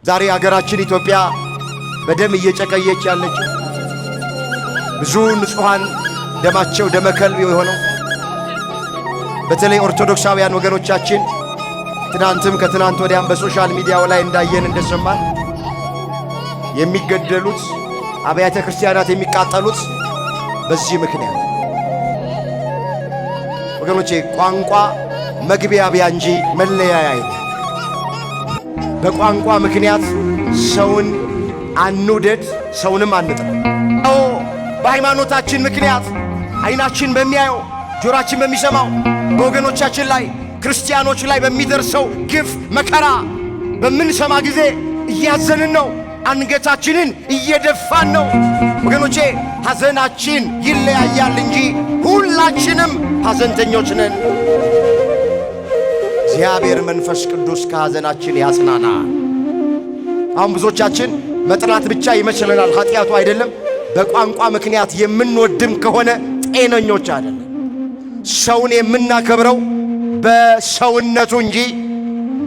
ዛሬ ሀገራችን ኢትዮጵያ በደም እየጨቀየች ያለች ብዙ ንጹሃን ደማቸው ደመከልብ የሆነው በተለይ ኦርቶዶክሳውያን ወገኖቻችን ትናንትም ከትናንት ወዲያም በሶሻል ሚዲያው ላይ እንዳየን እንደሰማን የሚገደሉት አብያተ ክርስቲያናት የሚቃጠሉት በዚህ ምክንያት ወገኖቼ ቋንቋ መግቢያ እንጂ መለያያ አይደለም። በቋንቋ ምክንያት ሰውን አንውደድ፣ ሰውንም አንጥላ። በሃይማኖታችን ምክንያት አይናችን በሚያየው ጆሮአችን በሚሰማው በወገኖቻችን ላይ ክርስቲያኖች ላይ በሚደርሰው ግፍ መከራ በምንሰማ ጊዜ እያዘንን ነው፣ አንገታችንን እየደፋን ነው። ወገኖቼ ሐዘናችን ይለያያል እንጂ ሁላችንም ሐዘንተኞች ነን። እግዚአብሔር መንፈስ ቅዱስ ከሐዘናችን ያጽናና። አሁን ብዙዎቻችን መጥላት ብቻ ይመስለናል፣ ኃጢአቱ አይደለም። በቋንቋ ምክንያት የምንወድም ከሆነ ጤነኞች አይደለም። ሰውን የምናከብረው በሰውነቱ እንጂ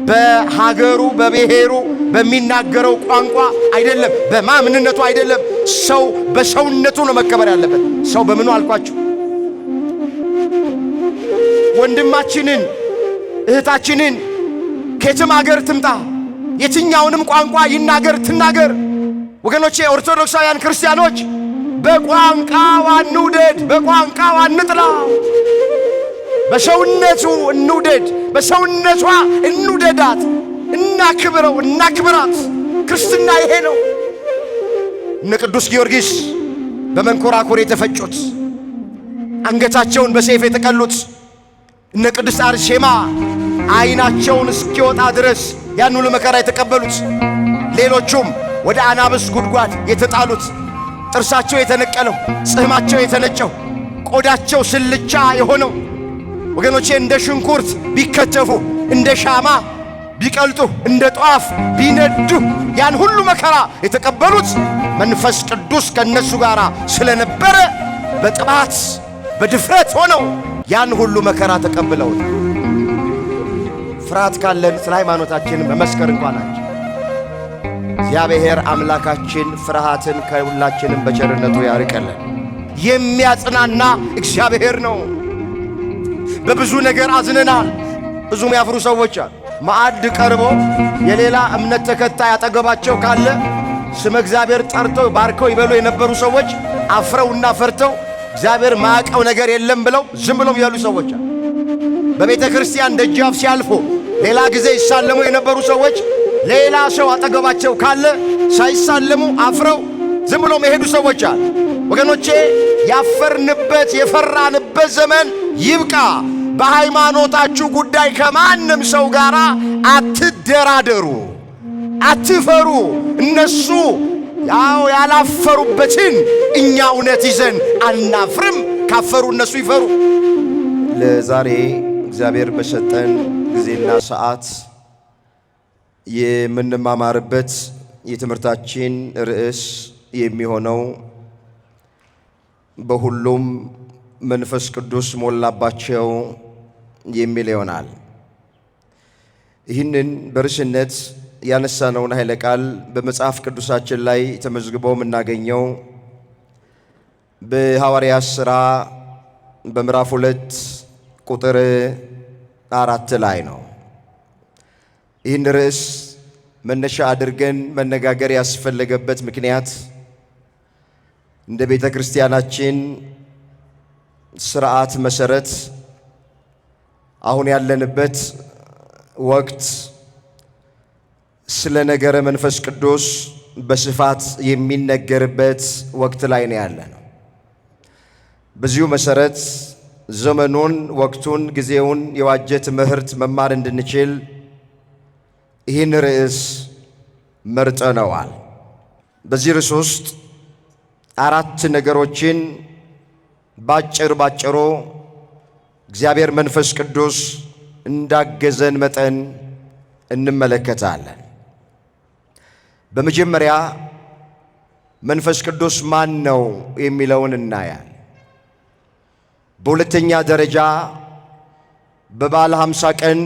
በሀገሩ በብሔሩ በሚናገረው ቋንቋ አይደለም፣ በማንነቱ አይደለም። ሰው በሰውነቱ ነው መከበር ያለበት። ሰው በምኑ አልኳችሁ? ወንድማችንን እህታችንን ከየትም ሀገር ትምጣ የትኛውንም ቋንቋ ይናገር ትናገር፣ ወገኖቼ ኦርቶዶክሳውያን ክርስቲያኖች በቋንቋው አንውደድ፣ በቋንቋው አንጥላ። በሰውነቱ እንውደድ፣ በሰውነቷ እንውደዳት፣ እናክብረው፣ እናክብራት። ክርስትና ይሄ ነው። እነ ቅዱስ ጊዮርጊስ በመንኮራኩር የተፈጩት፣ አንገታቸውን በሰይፍ የተቀሉት፣ እነ ቅድስት አርሴማ አይናቸውን እስኪወጣ ድረስ ያን ሁሉ መከራ የተቀበሉት፣ ሌሎቹም ወደ አናብስ ጉድጓድ የተጣሉት፣ ጥርሳቸው የተነቀለው፣ ጽሕማቸው የተነጨው፣ ቆዳቸው ስልቻ የሆነው ወገኖቼ እንደ ሽንኩርት ቢከተፉ፣ እንደ ሻማ ቢቀልጡ፣ እንደ ጧፍ ቢነዱ ያን ሁሉ መከራ የተቀበሉት መንፈስ ቅዱስ ከነሱ ጋር ስለነበረ በጥባት በድፍረት ሆነው ያን ሁሉ መከራ ተቀብለው ፍርሃት ካለን ስለ ሃይማኖታችን መመስከር እንኳን አንችል። እግዚአብሔር አምላካችን ፍርሃትን ከሁላችንም በቸርነቱ ያርቀልን። የሚያጽናና እግዚአብሔር ነው። በብዙ ነገር አዝነናል። ብዙ የሚያፍሩ ሰዎች አሉ። ማዕድ ቀርቦ የሌላ እምነት ተከታይ አጠገባቸው ካለ ስመ እግዚአብሔር ጠርተው ባርከው ይበሉ የነበሩ ሰዎች አፍረውና ፈርተው እግዚአብሔር ማያውቀው ነገር የለም ብለው ዝም ብለው ያሉ ሰዎች አሉ። በቤተ ክርስቲያን ደጃፍ ሲያልፉ ሌላ ጊዜ ይሳለሙ የነበሩ ሰዎች ሌላ ሰው አጠገባቸው ካለ ሳይሳለሙ አፍረው ዝም ብለው መሄዱ ሰዎች አሉ። ወገኖቼ ያፈርንበት የፈራንበት ዘመን ይብቃ። በሃይማኖታችሁ ጉዳይ ከማንም ሰው ጋር አትደራደሩ፣ አትፈሩ። እነሱ ያላፈሩበትን እኛ እውነት ይዘን አናፍርም። ካፈሩ እነሱ ይፈሩ። ለዛሬ እግዚአብሔር በሰጠን ጊዜና ሰዓት የምንማማርበት የትምህርታችን ርዕስ የሚሆነው በሁሉም መንፈስ ቅዱስ ሞላባቸው የሚል ይሆናል። ይህንን በርዕስነት ያነሳነውን ኃይለ ቃል በመጽሐፍ ቅዱሳችን ላይ ተመዝግቦ የምናገኘው በሐዋርያት ሥራ በምዕራፍ 2 ቁጥር 4 ላይ ነው። ይህን ርዕስ መነሻ አድርገን መነጋገር ያስፈለገበት ምክንያት እንደ ቤተ ክርስቲያናችን ሥርዓት መሠረት አሁን ያለንበት ወቅት ስለ ነገረ መንፈስ ቅዱስ በስፋት የሚነገርበት ወቅት ላይ ነው ያለነው። በዚሁ መሠረት ዘመኑን፣ ወቅቱን፣ ጊዜውን የዋጀ ትምህርት መማር እንድንችል ይህን ርዕስ መርጠነዋል። በዚህ ርዕስ ውስጥ 4 ነገሮችን ባጭሩ እግዚአብሔር መንፈስ ቅዱስ እንዳገዘን መጠን እንመለከታለን። በመጀመሪያ መንፈስ ቅዱስ ማን ነው የሚለውን እናያለን። በሁለተኛ ደረጃ በበዓለ ሃምሳ ቀን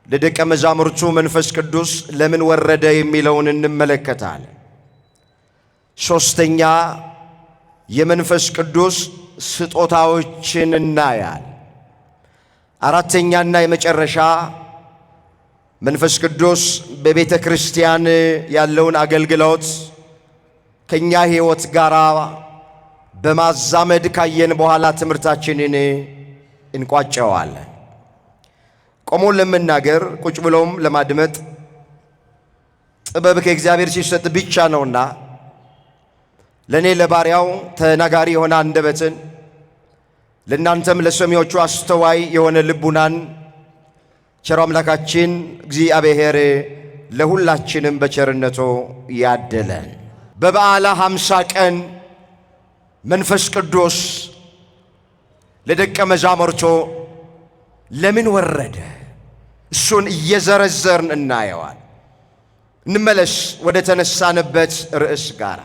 ለደቀ መዛሙርቱ መንፈስ ቅዱስ ለምን ወረደ የሚለውን እንመለከታለን። ሶስተኛ የመንፈስ ቅዱስ ስጦታዎችን እናያለን። አራተኛና የመጨረሻ መንፈስ ቅዱስ በቤተ ክርስቲያን ያለውን አገልግሎት ከኛ ሕይወት ጋር በማዛመድ ካየን በኋላ ትምህርታችንን እንቋጨዋለን። ቆሞ ለመናገር ቁጭ ብሎም ለማድመጥ ጥበብ ከእግዚአብሔር ሲሰጥ ብቻ ነውና ለኔ ለባሪያው ተናጋሪ የሆነ አንደበትን ለእናንተም ለሰሚዎቹ አስተዋይ የሆነ ልቡናን ቸር አምላካችን እግዚአብሔር ለሁላችንም በቸርነቱ ያደለን። በበዓለ 50 ቀን መንፈስ ቅዱስ ለደቀ መዛሙርቱ ለምን ወረደ? እሱን እየዘረዘርን እናየዋል። እንመለስ ወደ ተነሳንበት ርዕስ ጋር።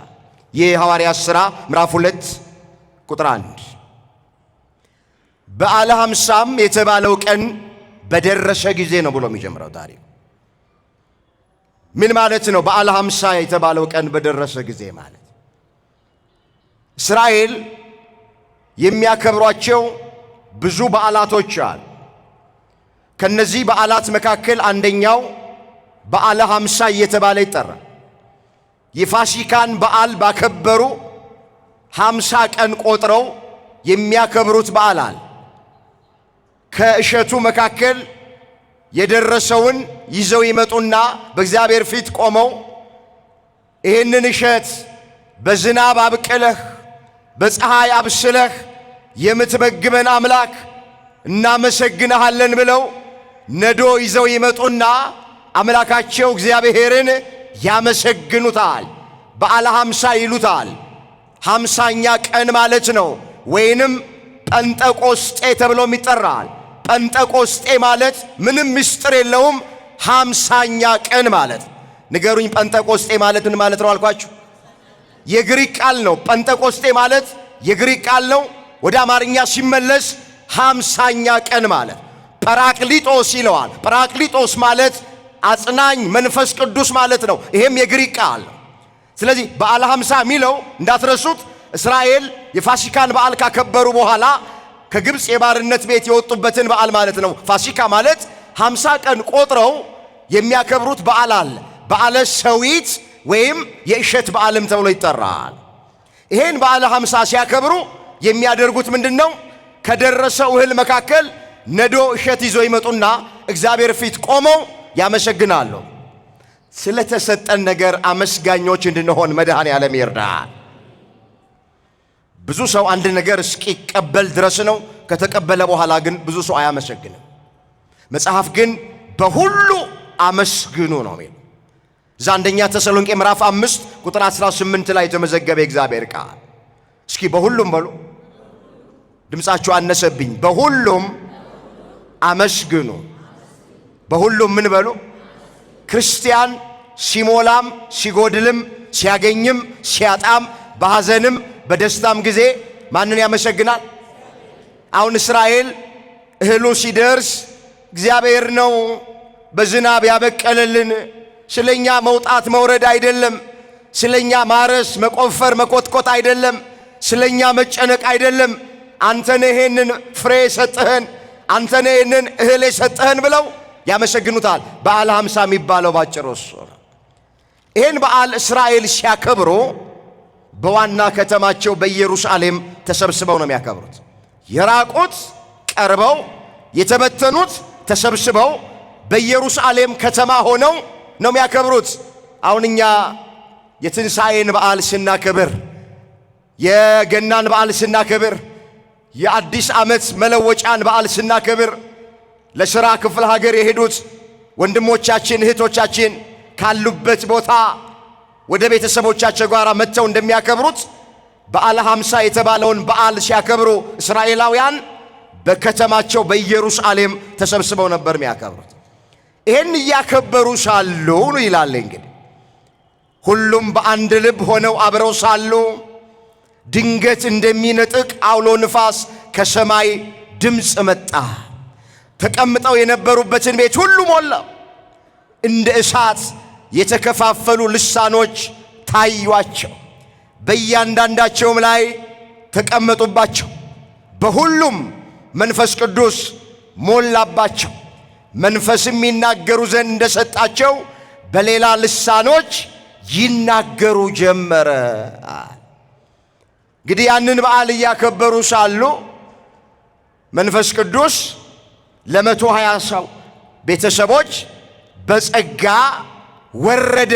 የሐዋርያት ሥራ ምዕራፍ 2 ቁጥር 1 በዓለ 50 የተባለው ቀን በደረሰ ጊዜ ነው ብሎ የሚጀምረው ታሪክ። ምን ማለት ነው? በዓለ 50 የተባለው ቀን በደረሰ ጊዜ ማለት እስራኤል የሚያከብሯቸው ብዙ በዓላቶች አሉ። ከነዚህ በዓላት መካከል አንደኛው በዓለ 50 እየተባለ ይጠራል። የፋሲካን በዓል ባከበሩ 50 ቀን ቆጥረው የሚያከብሩት በዓል አለ። ከእሸቱ መካከል የደረሰውን ይዘው ይመጡና በእግዚአብሔር ፊት ቆመው ይህንን እሸት በዝናብ አብቅለህ በፀሐይ አብስለህ የምትመግበን አምላክ እናመሰግንሃለን ብለው ነዶ ይዘው ይመጡና አምላካቸው እግዚአብሔርን ያመሰግኑታል። በዓለ 50 ይሉታል። 50ኛ ቀን ማለት ነው። ወይንም ጴንጠቆስጤ ተብሎም ይጠራል። ጴንጠቆስጤ ማለት ምንም ምስጢር የለውም 50ኛ ቀን ማለት። ንገሩኝ፣ ጴንጠቆስጤ ማለት ምን ማለት ነው አልኳችሁ? የግሪክ ቃል ነው። ጴንጠቆስጤ ማለት የግሪክ ቃል ነው። ወደ አማርኛ ሲመለስ 50ኛ ቀን ማለት ጰራቅሊጦስ ይለዋል። ጰራቅሊጦስ ማለት አጽናኝ መንፈስ ቅዱስ ማለት ነው። ይሄም የግሪክ ቃል ነው። ስለዚህ በዓለ 50 የሚለው እንዳትረሱት እስራኤል የፋሲካን በዓል ካከበሩ በኋላ ከግብፅ የባርነት ቤት የወጡበትን በዓል ማለት ነው። ፋሲካ ማለት 50 ቀን ቆጥረው የሚያከብሩት በዓል አለ። በዓለ ሰዊት ወይም የእሸት በዓልም ተብሎ ይጠራል። ይሄን በዓለ 50 ሲያከብሩ የሚያደርጉት ምንድነው? ከደረሰው እህል መካከል ነዶ እሸት ይዞ ይመጡና እግዚአብሔር ፊት ቆመው ያመሰግናሉ። ስለተሰጠን ነገር አመስጋኞች እንድንሆን መድኃኔዓለም ይርዳል። ብዙ ሰው አንድ ነገር እስኪቀበል ድረስ ነው። ከተቀበለ በኋላ ግን ብዙ ሰው አያመሰግንም። መጽሐፍ ግን በሁሉ አመስግኑ ነው የሚል። እዛ አንደኛ ተሰሎንቄ ምዕራፍ 5 ቁጥር 18 ላይ የተመዘገበ እግዚአብሔር ቃል። እስኪ በሁሉም በሉ። ድምፃችሁ አነሰብኝ። በሁሉም አመስግኑ። በሁሉም ምን በሉ? ክርስቲያን ሲሞላም ሲጎድልም ሲያገኝም ሲያጣም በሐዘንም በደስታም ጊዜ ማንን ያመሰግናል? አሁን እስራኤል እህሉ ሲደርስ እግዚአብሔር ነው በዝናብ ያበቀለልን፣ ስለኛ መውጣት መውረድ አይደለም፣ ስለኛ ማረስ መቆፈር መኮትኮት አይደለም፣ ስለኛ መጨነቅ አይደለም፣ አንተነ ይሄንን ፍሬ ሰጠህን፣ አንተነ ይሄንን እህል ሰጠህን ብለው ያመሰግኑታል። በዓለ 50 የሚባለው ባጭሩ እሱ ነው። ይሄን በዓል እስራኤል ሲያከብሩ በዋና ከተማቸው በኢየሩሳሌም ተሰብስበው ነው የሚያከብሩት። የራቁት ቀርበው የተበተኑት ተሰብስበው በኢየሩሳሌም ከተማ ሆነው ነው የሚያከብሩት። አሁን እኛ የትንሣኤን በዓል ስናከብር፣ የገናን በዓል ስናከብር፣ የአዲስ ዓመት መለወጫን በዓል ስናከብር ለሥራ ክፍለ ሀገር የሄዱት ወንድሞቻችን እህቶቻችን ካሉበት ቦታ ወደ ቤተሰቦቻቸው ጋር መጥተው እንደሚያከብሩት በዓለ 50 የተባለውን በዓል ሲያከብሩ እስራኤላውያን በከተማቸው በኢየሩሳሌም ተሰብስበው ነበር የሚያከብሩት። ይሄን እያከበሩ ሳሉ ነው ይላል እንግዲህ ሁሉም በአንድ ልብ ሆነው አብረው ሳሉ ድንገት እንደሚነጥቅ አውሎ ንፋስ ከሰማይ ድምፅ መጣ፣ ተቀምጠው የነበሩበትን ቤት ሁሉ ሞላ። እንደ እሳት የተከፋፈሉ ልሳኖች ታዩአቸው፣ በእያንዳንዳቸውም ላይ ተቀመጡባቸው። በሁሉም መንፈስ ቅዱስ ሞላባቸው። መንፈስም ይናገሩ ዘንድ እንደሰጣቸው በሌላ ልሳኖች ይናገሩ ጀመረ። እንግዲህ ያንን በዓል እያከበሩ ሳሉ መንፈስ ቅዱስ ለ120 ቤተሰቦች በጸጋ ወረደ።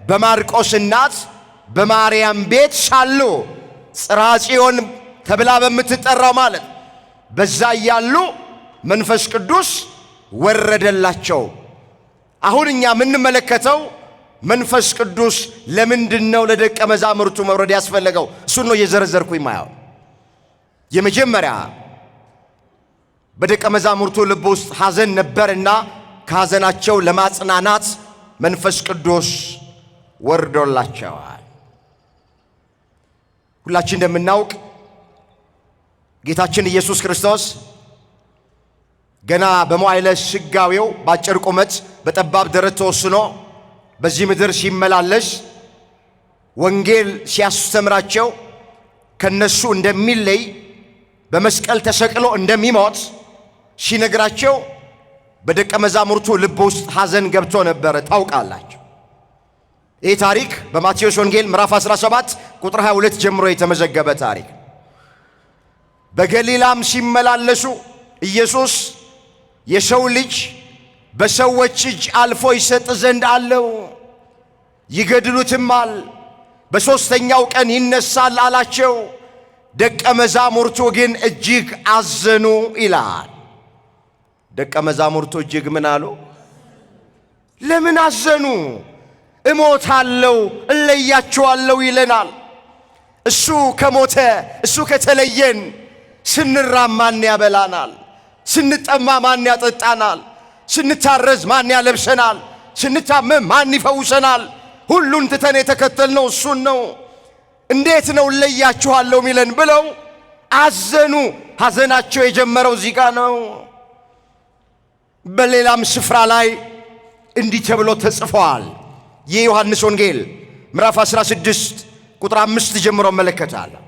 በማርቆስ እናት በማርያም ቤት ሳሉ ጽርሐ ጽዮን ተብላ በምትጠራው ማለት በዛ ያሉ መንፈስ ቅዱስ ወረደላቸው። አሁን እኛ የምንመለከተው መንፈስ ቅዱስ ለምንድነው ለደቀ መዛሙርቱ መውረድ ያስፈለገው? እሱን ነው እየዘረዘርኩኝ ማየው። የመጀመሪያ በደቀ መዛሙርቱ ልብ ውስጥ ሐዘን ነበርና ከሐዘናቸው ለማጽናናት መንፈስ ቅዱስ ወርዶላቸዋል። ሁላችን እንደምናውቅ ጌታችን ኢየሱስ ክርስቶስ ገና በመዋዕለ ሥጋዌው በአጭር ቁመት በጠባብ ደረት ተወስኖ በዚህ ምድር ሲመላለስ ወንጌል ሲያስተምራቸው ከነሱ እንደሚለይ በመስቀል ተሰቅሎ እንደሚሞት ሲነግራቸው በደቀ መዛሙርቱ ልብ ውስጥ ሐዘን ገብቶ ነበር። ታውቃላችሁ። ይህ ታሪክ በማቴዎስ ወንጌል ምዕራፍ 17 ቁጥር 22 ጀምሮ የተመዘገበ ታሪክ። በገሊላም ሲመላለሱ ኢየሱስ የሰው ልጅ በሰዎች እጅ አልፎ ይሰጥ ዘንድ አለው፣ ይገድሉትማል፣ በሦስተኛው ቀን ይነሳል አላቸው። ደቀ መዛሙርቱ ግን እጅግ አዘኑ ይላል። ደቀ መዛሙርቱ እጅግ ምን አሉ? ለምን አዘኑ? እሞታለሁ፣ እለያቸዋለሁ ይለናል። እሱ ከሞተ እሱ ከተለየን ስንራብ ማን ያበላናል? ስንጠማ ማን ያጠጣናል? ስንታረዝ ማን ያለብሰናል? ስንታመም ማን ይፈውሰናል? ሁሉን ትተን የተከተልነው እሱን ነው። እንዴት ነው እለያችኋለሁ ሚለን ብለው አዘኑ። ሐዘናቸው የጀመረው እዚህ ጋር ነው። በሌላም ስፍራ ላይ እንዲህ ተብሎ ተጽፏል። የዮሐንስ ወንጌል ምዕራፍ 16 ቁጥር 5 ጀምሮ እመለከታለሁ።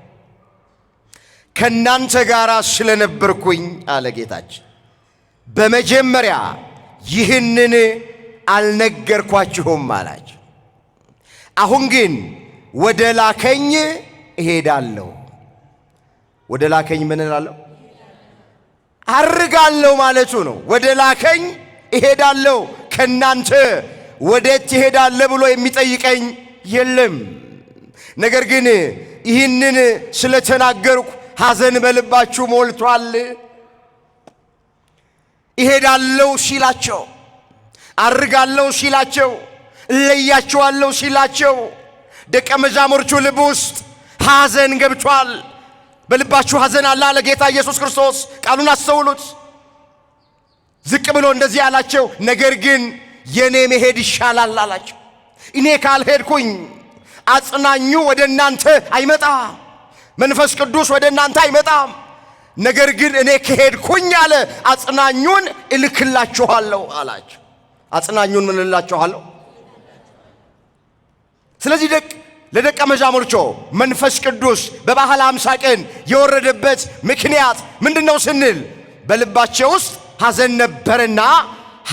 ከእናንተ ጋር ስለነበርኩኝ አለ ጌታችን፣ በመጀመሪያ ይህንን አልነገርኳችሁም አላቸው። አሁን ግን ወደ ላከኝ እሄዳለሁ። ወደ ላከኝ ምን እላለሁ? አርጋለሁ ማለቱ ነው። ወደ ላከኝ እሄዳለሁ። ከናንተ ወዴት ትሄዳለህ ብሎ የሚጠይቀኝ የለም። ነገር ግን ይህንን ስለተናገርኩ ሐዘን በልባችሁ ሞልቷል። እሄዳለሁ ሲላቸው፣ አርጋለሁ ሲላቸው፣ እለያቸዋለሁ ሲላቸው ደቀ መዛሙርቱ ልብ ውስጥ ሐዘን ገብቷል። በልባችሁ ሐዘን አለ አለ ጌታ ኢየሱስ ክርስቶስ። ቃሉን አስተውሉት። ዝቅ ብሎ እንደዚህ አላቸው፣ ነገር ግን የኔ መሄድ ይሻላል አላቸው። እኔ ካልሄድኩኝ አጽናኙ ወደ እናንተ አይመጣም፣ መንፈስ ቅዱስ ወደ እናንተ አይመጣም። ነገር ግን እኔ ከሄድኩኝ አለ አጽናኙን እልክላችኋለሁ አላቸው። አጽናኙን ምን እላችኋለሁ? ስለዚህ ለደቀ መዛሙርቱ መንፈስ ቅዱስ በበዓለ ሃምሳ ቀን የወረደበት ምክንያት ምንድነው ስንል በልባቸው ውስጥ ሐዘን ነበርና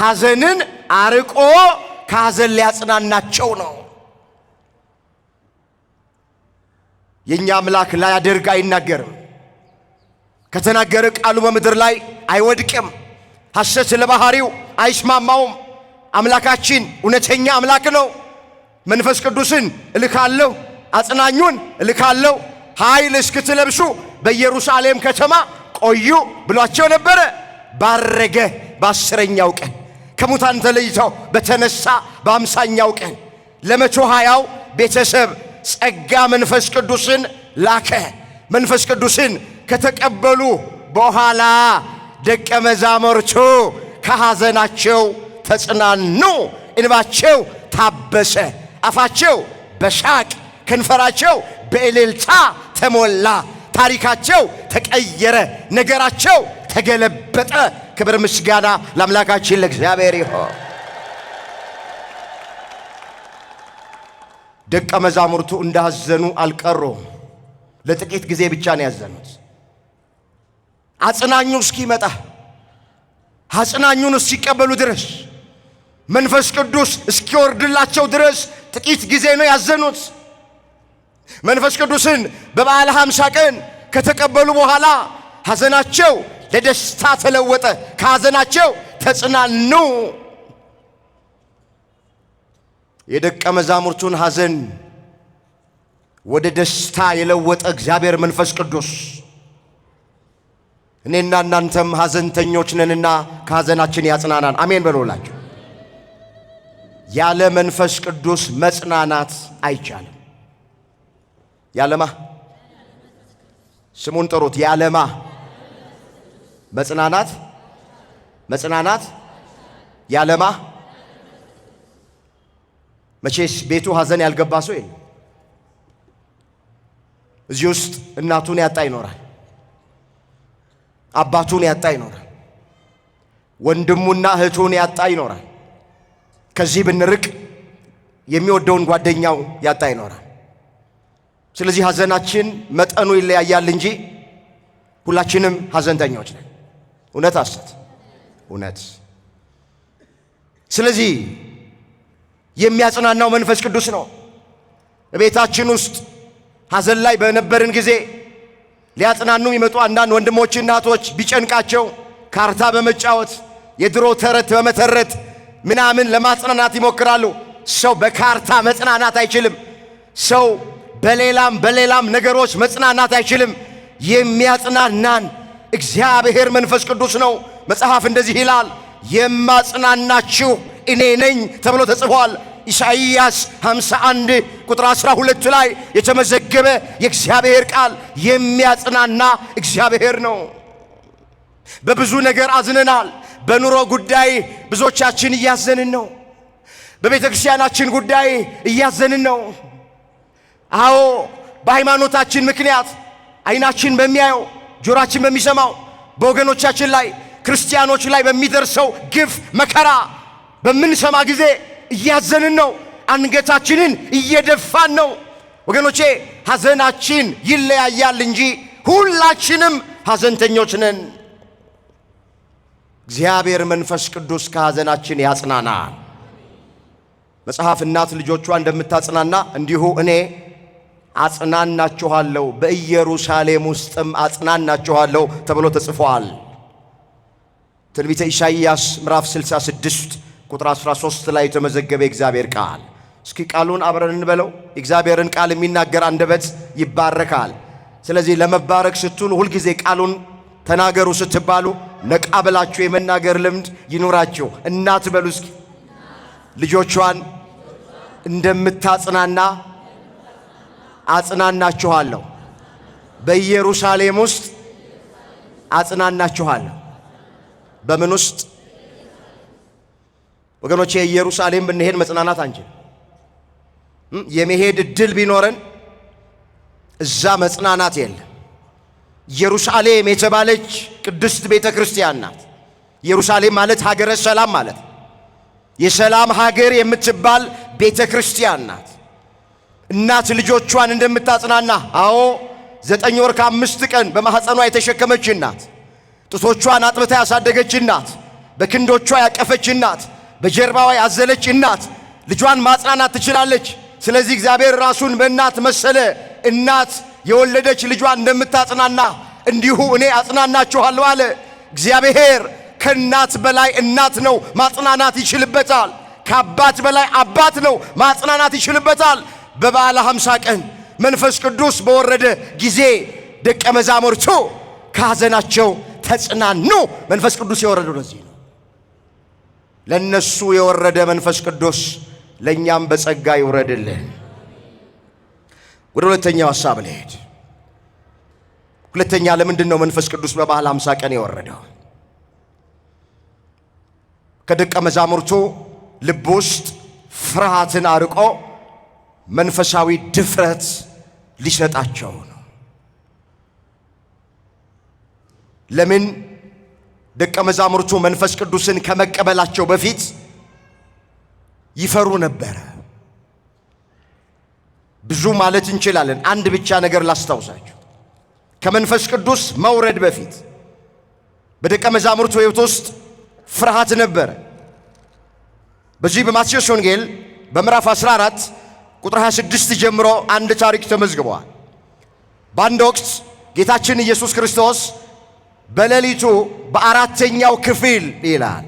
ሐዘንን አርቆ ከሐዘን ሊያጽናናቸው ነው። የኛ አምላክ ላያደርግ አይናገርም። ከተናገረ ቃሉ በምድር ላይ አይወድቅም። ሐሰት ለባህሪው አይስማማውም። አምላካችን እውነተኛ አምላክ ነው። መንፈስ ቅዱስን እልካለሁ፣ አጽናኙን እልካለሁ፣ ኃይል እስክትለብሱ በኢየሩሳሌም ከተማ ቆዩ ብሏቸው ነበረ። ባረገ በ10ኛው ቀን ከሙታን ተለይተው በተነሳ በ50ኛው ቀን ለ120 ቤተሰብ ጸጋ መንፈስ ቅዱስን ላከ። መንፈስ ቅዱስን ከተቀበሉ በኋላ ደቀ መዛሙርቱ ከሐዘናቸው ተጽናኑ፣ እንባቸው ታበሰ፣ አፋቸው በሳቅ ከንፈራቸው በእልልታ ተሞላ። ታሪካቸው ተቀየረ፣ ነገራቸው ተገለበጠ። ክብር ምስጋና ለአምላካችን ለእግዚአብሔር ይሁን። ደቀ መዛሙርቱ እንዳዘኑ አልቀሩም። ለጥቂት ጊዜ ብቻ ነው ያዘኑት። አጽናኙ እስኪመጣ አጽናኙን እስኪቀበሉ ድረስ መንፈስ ቅዱስ እስኪወርድላቸው ድረስ ጥቂት ጊዜ ነው ያዘኑት። መንፈስ ቅዱስን በበዓለ ሃምሳ ቀን ከተቀበሉ በኋላ ሐዘናቸው ለደስታ ተለወጠ። ከሐዘናቸው ተጽናኑ። የደቀ መዛሙርቱን ሐዘን ወደ ደስታ የለወጠ እግዚአብሔር መንፈስ ቅዱስ እኔና እናንተም ሐዘንተኞች ነንና ከሐዘናችን ያጽናናን። አሜን በሉላችሁ። ያለ መንፈስ ቅዱስ መጽናናት አይቻልም። ያለማ ስሙን ጥሩት። ያለማ መጽናናት ያለማ መቼስ ቤቱ ሐዘን ያልገባ ሰው የለም። እዚህ ውስጥ እናቱን ያጣ ይኖራል፣ አባቱን ያጣ ይኖራል፣ ወንድሙና እህቱን ያጣ ይኖራል። ከዚህ ብንርቅ የሚወደውን ጓደኛው ያጣ ይኖራል። ስለዚህ ሐዘናችን መጠኑ ይለያያል እንጂ ሁላችንም ሐዘንተኞች ነን። እውነት ሐሰት? እውነት። ስለዚህ የሚያጽናናው መንፈስ ቅዱስ ነው። በቤታችን ውስጥ ሐዘን ላይ በነበርን ጊዜ ሊያጽናኑ የሚመጡ አንዳንድ ወንድሞች እናቶች ቢጨንቃቸው ካርታ በመጫወት የድሮ ተረት በመተረት ምናምን ለማጽናናት ይሞክራሉ። ሰው በካርታ መጽናናት አይችልም። ሰው በሌላም ነገሮች መጽናናት አይችልም። የሚያጽናናን እግዚአብሔር መንፈስ ቅዱስ ነው። መጽሐፍ እንደዚህ ይላል፣ የማጽናናችሁ እኔ ነኝ ተብሎ ተጽፏል። ኢሳይያስ 51 ቁጥር 12 ላይ የተመዘገበ የእግዚአብሔር ቃል የሚያጽናና እግዚአብሔር ነው። በብዙ ነገር አዝነናል። በኑሮ ጉዳይ ብዙዎቻችን እያዘንን ነው። በቤተ ክርስቲያናችን ጉዳይ እያዘንን ነው። አዎ፣ በሃይማኖታችን ምክንያት ዓይናችን በሚያየው ጆሮአችን በሚሰማው በወገኖቻችን ላይ ክርስቲያኖች ላይ በሚደርሰው ግፍ መከራ በምንሰማ ጊዜ እያዘንን ነው። አንገታችንን እየደፋን ነው። ወገኖቼ ሐዘናችን ይለያያል እንጂ ሁላችንም ሐዘንተኞች ነን። እግዚአብሔር መንፈስ ቅዱስ ከሐዘናችን ያጽናናል። መጽሐፍ እናት ልጆቿ እንደምታጽናና እንዲሁ እኔ አጽናናችኋለሁ፣ በኢየሩሳሌም ውስጥም አጽናናችኋለሁ ተብሎ ተጽፏል። ትንቢተ ኢሳይያስ ምዕራፍ 66 ቁጥር 13 ላይ የተመዘገበ የእግዚአብሔር ቃል። እስኪ ቃሉን አብረን እንበለው። የእግዚአብሔርን ቃል የሚናገር አንደበት ይባረካል። ስለዚህ ለመባረክ ስትሉ ሁልጊዜ ቃሉን ተናገሩ ስትባሉ ነቃ ብላችሁ የመናገር ልምድ ይኑራችሁ። እናት በሉ እስኪ ልጆቿን እንደምታጽናና አጽናናችኋለሁ፣ በኢየሩሳሌም ውስጥ አጽናናችኋለሁ። በምን ውስጥ ወገኖቼ? ኢየሩሳሌም ብንሄድ መጽናናት አንችል። የመሄድ እድል ቢኖረን እዛ መጽናናት የለም። ኢየሩሳሌም የተባለች ቅድስት ቤተ ክርስቲያን ናት። ኢየሩሳሌም ማለት ሀገረ ሰላም ማለት፣ የሰላም ሀገር የምትባል ቤተ ክርስቲያን ናት። እናት ልጆቿን እንደምታጽናና፣ አዎ 9 ወር ከ5 ቀን በማኅፀኗ የተሸከመች እናት፣ ጡቶቿን አጥብታ ያሳደገች እናት፣ በክንዶቿ ያቀፈች እናት፣ በጀርባዋ ያዘለች እናት ልጇን ማጽናናት ትችላለች። ስለዚህ እግዚአብሔር ራሱን በእናት መሰለ። እናት የወለደች ልጇን እንደምታጽናና እንዲሁ እኔ አጽናናችኋለሁ አለ። እግዚአብሔር ከእናት በላይ እናት ነው፣ ማጽናናት ይችልበታል። ከአባት በላይ አባት ነው፣ ማጽናናት ይችልበታል። በበዓለ ሃምሳ ቀን መንፈስ ቅዱስ በወረደ ጊዜ ደቀ መዛሙርቱ ከሐዘናቸው ተጽናኑ። መንፈስ ቅዱስ የወረደው ለዚህ ነው። ለነሱ የወረደ መንፈስ ቅዱስ ለኛም በጸጋ ይውረድልን። ወደ ሁለተኛው ሐሳብ ልሄድ። ሁለተኛ ለምንድን ነው መንፈስ ቅዱስ በበዓለ ሃምሳ ቀን የወረደው? ከደቀ መዛሙርቱ ልብ ውስጥ ፍርሃትን አርቆ መንፈሳዊ ድፍረት ሊሰጣቸው ነው። ለምን ደቀ መዛሙርቱ መንፈስ ቅዱስን ከመቀበላቸው በፊት ይፈሩ ነበር። ብዙ ማለት እንችላለን። አንድ ብቻ ነገር ላስታውሳችሁ። ከመንፈስ ቅዱስ መውረድ በፊት በደቀ መዛሙርቱ ሕይወት ውስጥ ፍርሃት ነበር። በዚህ በማቴዎስ ወንጌል በምዕራፍ 14 ቁጥር 26 ጀምሮ አንድ ታሪክ ተመዝግቧል። በአንድ ወቅት ጌታችን ኢየሱስ ክርስቶስ በሌሊቱ በአራተኛው ክፍል ይላል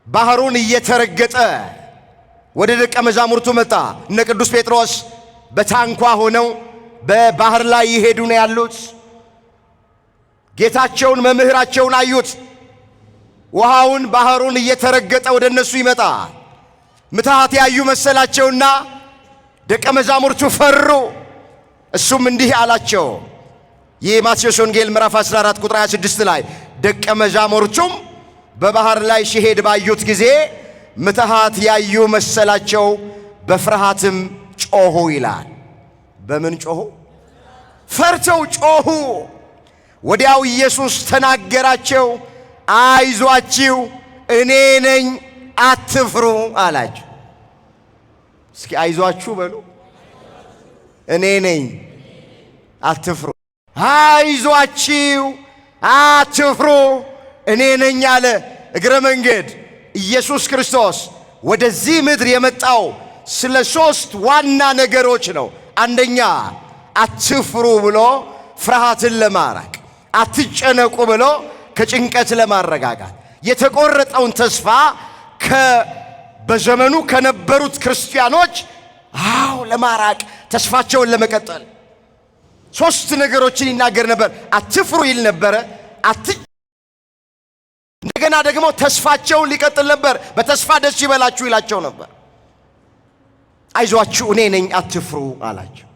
ባህሩን እየተረገጠ ወደ ደቀ መዛሙርቱ መጣ። እነ ቅዱስ ጴጥሮስ በታንኳ ሆነው በባህር ላይ ይሄዱ ነው ያሉት። ጌታቸውን መምህራቸውን አዩት። ውሃውን ባህሩን እየተረገጠ ወደ እነሱ ይመጣ። ምትሃት ያዩ መሰላቸውና ደቀ መዛሙርቱ ፈሩ። እሱም እንዲህ አላቸው። ይህ ማቴዎስ ወንጌል ምዕራፍ 14 ቁጥር 26 ላይ ደቀ መዛሙርቱም በባህር ላይ ሲሄድ ባዩት ጊዜ ምትሃት ያዩ መሰላቸው፣ በፍርሃትም ጮኹ ይላል። በምን ጮኹ? ፈርተው ጮኹ። ወዲያው ኢየሱስ ተናገራቸው። አይዟችሁ እኔ ነኝ አትፍሩ አላቸው። እስኪ አይዟችሁ በሉ። እኔ ነኝ አትፍሩ። አይዟችሁ አትፍሩ እኔ ነኝ አለ። እግረ መንገድ ኢየሱስ ክርስቶስ ወደዚህ ምድር የመጣው ስለ ሶስት ዋና ነገሮች ነው። አንደኛ አትፍሩ ብሎ ፍርሃትን ለማራቅ፣ አትጨነቁ ብሎ ከጭንቀት ለማረጋጋት፣ የተቆረጠውን ተስፋ በዘመኑ ከነበሩት ክርስቲያኖች ለማራቅ፣ ተስፋቸውን ለመቀጠል ሶስት ነገሮችን ይናገር ነበር። አትፍሩ ይል ነበረ። እንደገና ደግሞ ተስፋቸውን ሊቀጥል ነበር። በተስፋ ደስ ይበላችሁ ይላቸው ነበር። አይዟችሁ እኔ ነኝ አትፍሩ አላቸው።